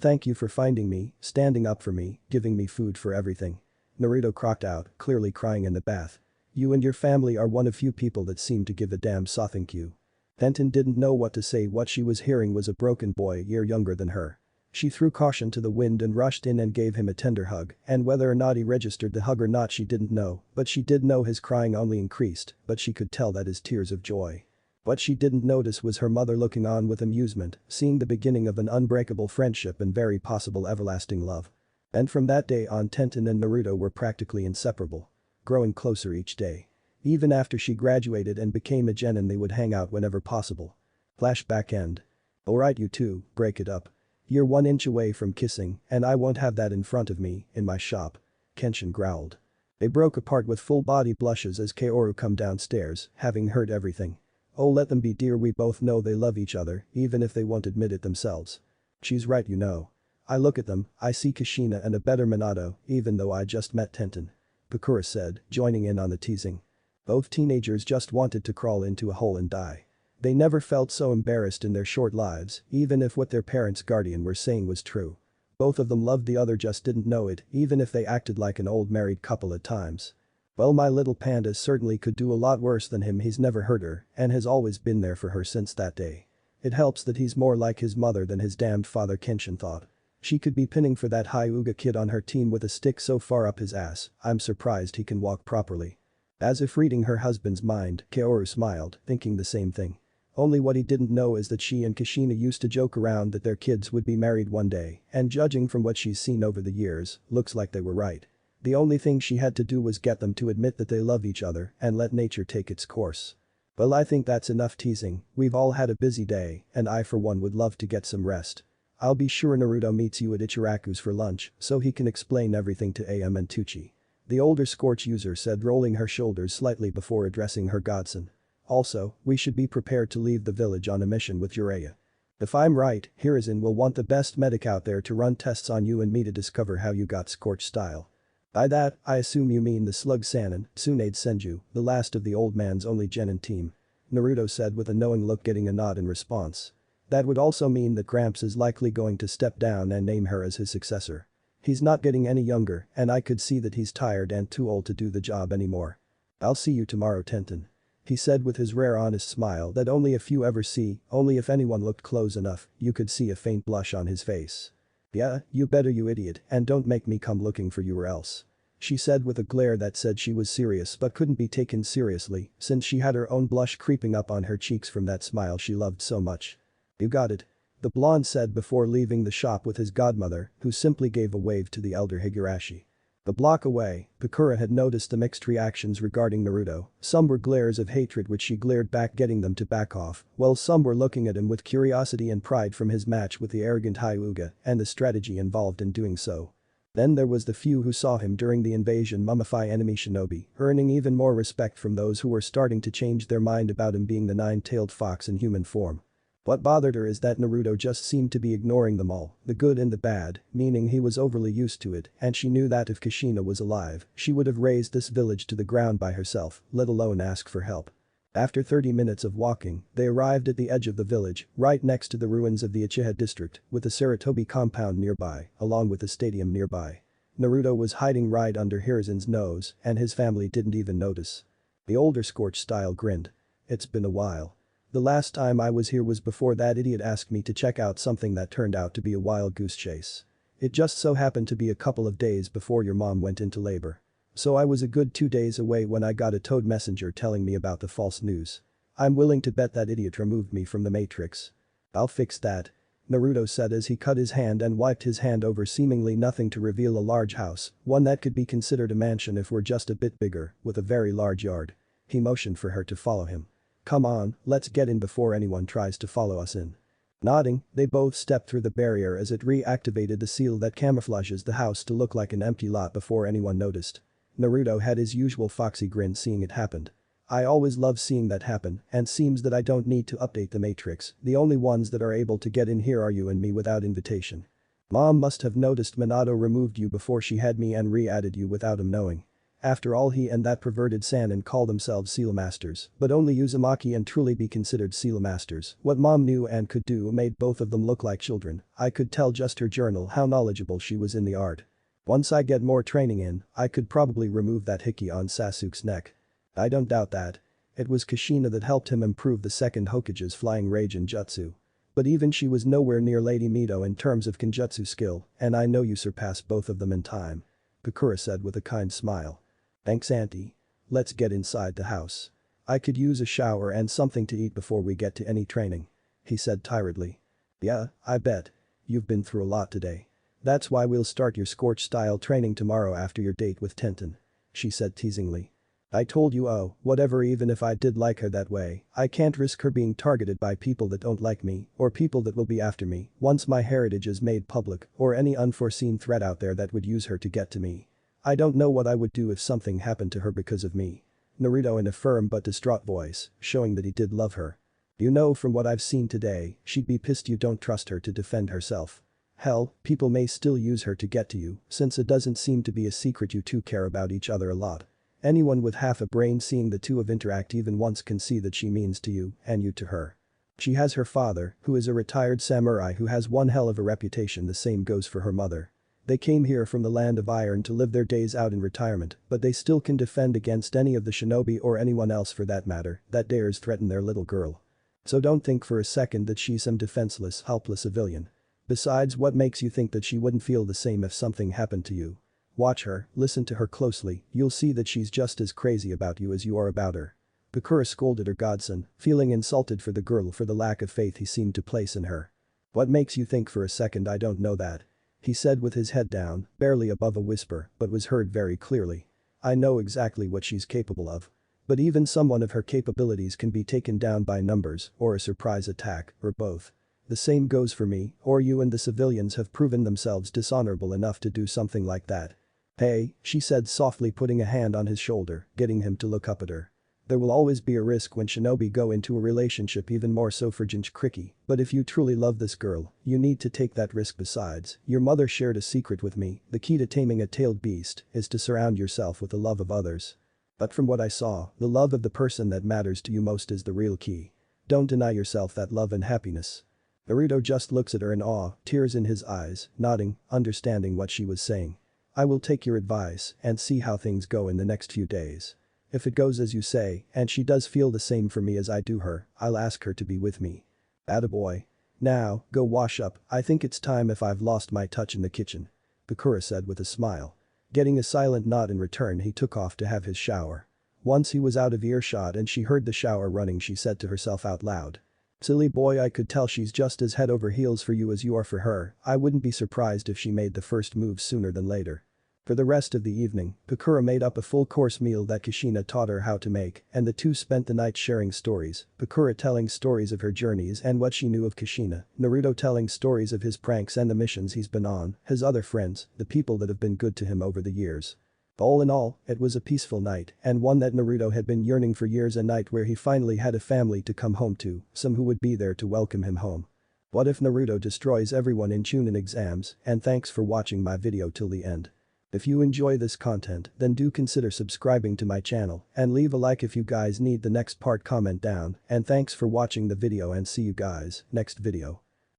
Thank you for finding me, standing up for me, giving me food for everything." Naruto croaked out, clearly crying in the bath. "You and your family are one of few people that seem to give a damn so thank you." Tenten didn't know what to say. What she was hearing was a broken boy a year younger than her. She threw caution to the wind and rushed in and gave him a tender hug, and whether or not he registered the hug or not she didn't know, but she did know his crying only increased, but she could tell that his tears of joy. What she didn't notice was her mother looking on with amusement, seeing the beginning of an unbreakable friendship and very possible everlasting love. And from that day on, Tenten and Naruto were practically inseparable, growing closer each day. Even after she graduated and became a genin, they would hang out whenever possible. Flashback end. "Alright, you two, break it up. You're 1 inch away from kissing, and I won't have that in front of me, in my shop," Kenshin growled. They broke apart with full body blushes as Kaoru come downstairs, having heard everything. "Oh, let them be, dear, we both know they love each other, even if they won't admit it themselves." "She's right, you know. I look at them, I see Kushina and a better Minato, even though I just met Tenten," Bakura said, joining in on the teasing. Both teenagers just wanted to crawl into a hole and die. They never felt so embarrassed in their short lives, even if what their parents' guardian were saying was true. Both of them loved the other, just didn't know it, even if they acted like an old married couple at times. "Well, my little panda certainly could do a lot worse than him. He's never hurt her and has always been there for her since that day. It helps that he's more like his mother than his damned father," Kenshin thought. "She could be pinning for that Hyuga kid on her team with a stick so far up his ass, I'm surprised he can walk properly." As if reading her husband's mind, Kaoru smiled, thinking the same thing. Only what he didn't know is that she and Kushina used to joke around that their kids would be married one day, and judging from what she's seen over the years, looks like they were right. The only thing she had to do was get them to admit that they love each other and let nature take its course. "Well, I think that's enough teasing. We've all had a busy day, and I for one would love to get some rest. I'll be sure Naruto meets you at Ichiraku's for lunch so he can explain everything to AM and Tucci," the older Scorch user said, rolling her shoulders slightly before addressing her godson. "Also, we should be prepared to leave the village on a mission with Jiraiya. If I'm right, Hiruzen will want the best medic out there to run tests on you and me to discover how you got Scorch style." "By that, I assume you mean the slug Sannin, Tsunade Senju, the last of the old man's only genin team," Naruto said with a knowing look, getting a nod in response. "That would also mean that Gramps is likely going to step down and name her as his successor. He's not getting any younger, and I could see that he's tired and too old to do the job anymore." "I'll see you tomorrow, Tenten," he said with his rare honest smile that only a few ever see. Only if anyone looked close enough, you could see a faint blush on his face. "Yeah, you better, you idiot, and don't make me come looking for you or else," she said with a glare that said she was serious but couldn't be taken seriously since she had her own blush creeping up on her cheeks from that smile she loved so much. "You got it," the blonde said before leaving the shop with his godmother, who simply gave a wave to the elder Higurashi. A block away, Bakura had noticed the mixed reactions regarding Naruto. Some were glares of hatred which she glared back, getting them to back off, while some were looking at him with curiosity and pride from his match with the arrogant Hyuga and the strategy involved in doing so. Then there was the few who saw him during the invasion mummify enemy shinobi, earning even more respect from those who were starting to change their mind about him being the nine-tailed fox in human form. What bothered her is that Naruto just seemed to be ignoring them all, the good and the bad, meaning he was overly used to it, and she knew that if Kushina was alive, she would have razed this village to the ground by herself, let alone ask for help. After 30 minutes of walking, they arrived at the edge of the village, right next to the ruins of the Uchiha district, with the Saratobi compound nearby, along with the stadium nearby. Naruto was hiding right under Hiruzen's nose, and his family didn't even notice. The older Scorch style grinned. It's been a while. The last time I was here was before that idiot asked me to check out something that turned out to be a wild goose chase. It just so happened to be a couple of days before your mom went into labor. So I was a good 2 days away when I got a toad messenger telling me about the false news. I'm willing to bet that idiot removed me from the Matrix. I'll fix that. Naruto said as he cut his hand and wiped his hand over seemingly nothing to reveal a large house, one that could be considered a mansion if we're just a bit bigger, with a very large yard. He motioned for her to follow him. Come on, let's get in before anyone tries to follow us in. Nodding, they both stepped through the barrier as it reactivated the seal that camouflages the house to look like an empty lot before anyone noticed. Naruto had his usual foxy grin seeing it happened. I always love seeing that happen, and seems that I don't need to update the Matrix, the only ones that are able to get in here are you and me without invitation. Mom must have noticed Minato removed you before she had me and re-added you without him knowing. After all, he and that perverted Sannin call themselves Seal Masters, but only Uzumaki and truly be considered Seal Masters. What mom knew and could do made both of them look like children. I could tell just her journal how knowledgeable she was in the art. Once I get more training in, I could probably remove that hickey on Sasuke's neck. I don't doubt that. It was Kushina that helped him improve the second Hokage's flying rage and jutsu. But even she was nowhere near Lady Mito in terms of kenjutsu skill, and I know you surpass both of them in time. Bakura said with a kind smile. Thanks auntie. Let's get inside the house. I could use a shower and something to eat before we get to any training. He said tiredly. Yeah, I bet. You've been through a lot today. That's why we'll start your Scorch-style training tomorrow after your date with Tenten. She said teasingly. I told you whatever, even if I did like her that way, I can't risk her being targeted by people that don't like me, or people that will be after me once my heritage is made public, or any unforeseen threat out there that would use her to get to me. I don't know what I would do if something happened to her because of me. Naruto in a firm but distraught voice, showing that he did love her. You know, from what I've seen today, she'd be pissed you don't trust her to defend herself. Hell, people may still use her to get to you, since it doesn't seem to be a secret you two care about each other a lot. Anyone with half a brain seeing the two of interact even once can see that she means to you, and you to her. She has her father, who is a retired samurai who has one hell of a reputation. The same goes for her mother. They came here from the land of iron to live their days out in retirement, but they still can defend against any of the shinobi or anyone else for that matter that dares threaten their little girl. So don't think for a second that she's some defenseless, helpless civilian. Besides, what makes you think that she wouldn't feel the same if something happened to you? Watch her, listen to her closely, you'll see that she's just as crazy about you as you are about her. Bakura scolded her godson, feeling insulted for the girl for the lack of faith he seemed to place in her. What makes you think for a second I don't know that? He said with his head down, barely above a whisper, but was heard very clearly. I know exactly what she's capable of. But even someone of her capabilities can be taken down by numbers, or a surprise attack, or both. The same goes for me, or you, and the civilians have proven themselves dishonorable enough to do something like that. Hey, she said softly, putting a hand on his shoulder, getting him to look up at her. There will always be a risk when shinobi go into a relationship, even more so for Jinchuriki, but if you truly love this girl, you need to take that risk. Besides, your mother shared a secret with me, the key to taming a tailed beast is to surround yourself with the love of others. But from what I saw, the love of the person that matters to you most is the real key. Don't deny yourself that love and happiness. Naruto just looks at her in awe, tears in his eyes, nodding, understanding what she was saying. I will take your advice and see how things go in the next few days. If it goes as you say, and she does feel the same for me as I do her, I'll ask her to be with me. Attaboy. Now, go wash up, I think it's time if I've lost my touch in the kitchen. Bakura said with a smile. Getting a silent nod in return, he took off to have his shower. Once he was out of earshot and she heard the shower running, she said to herself out loud. Silly boy, I could tell she's just as head over heels for you as you are for her. I wouldn't be surprised if she made the first move sooner than later. For the rest of the evening, Bakura made up a full-course meal that Kushina taught her how to make, and the two spent the night sharing stories, Bakura telling stories of her journeys and what she knew of Kushina, Naruto telling stories of his pranks and the missions he's been on, his other friends, the people that have been good to him over the years. All in all, it was a peaceful night and one that Naruto had been yearning for years, a night where he finally had a family to come home to, some who would be there to welcome him home. What if Naruto destroys everyone in Chunin exams? And thanks for watching my video till the end. If you enjoy this content, then do consider subscribing to my channel and leave a like if you guys need the next part, comment down, and thanks for watching the video and see you guys next video.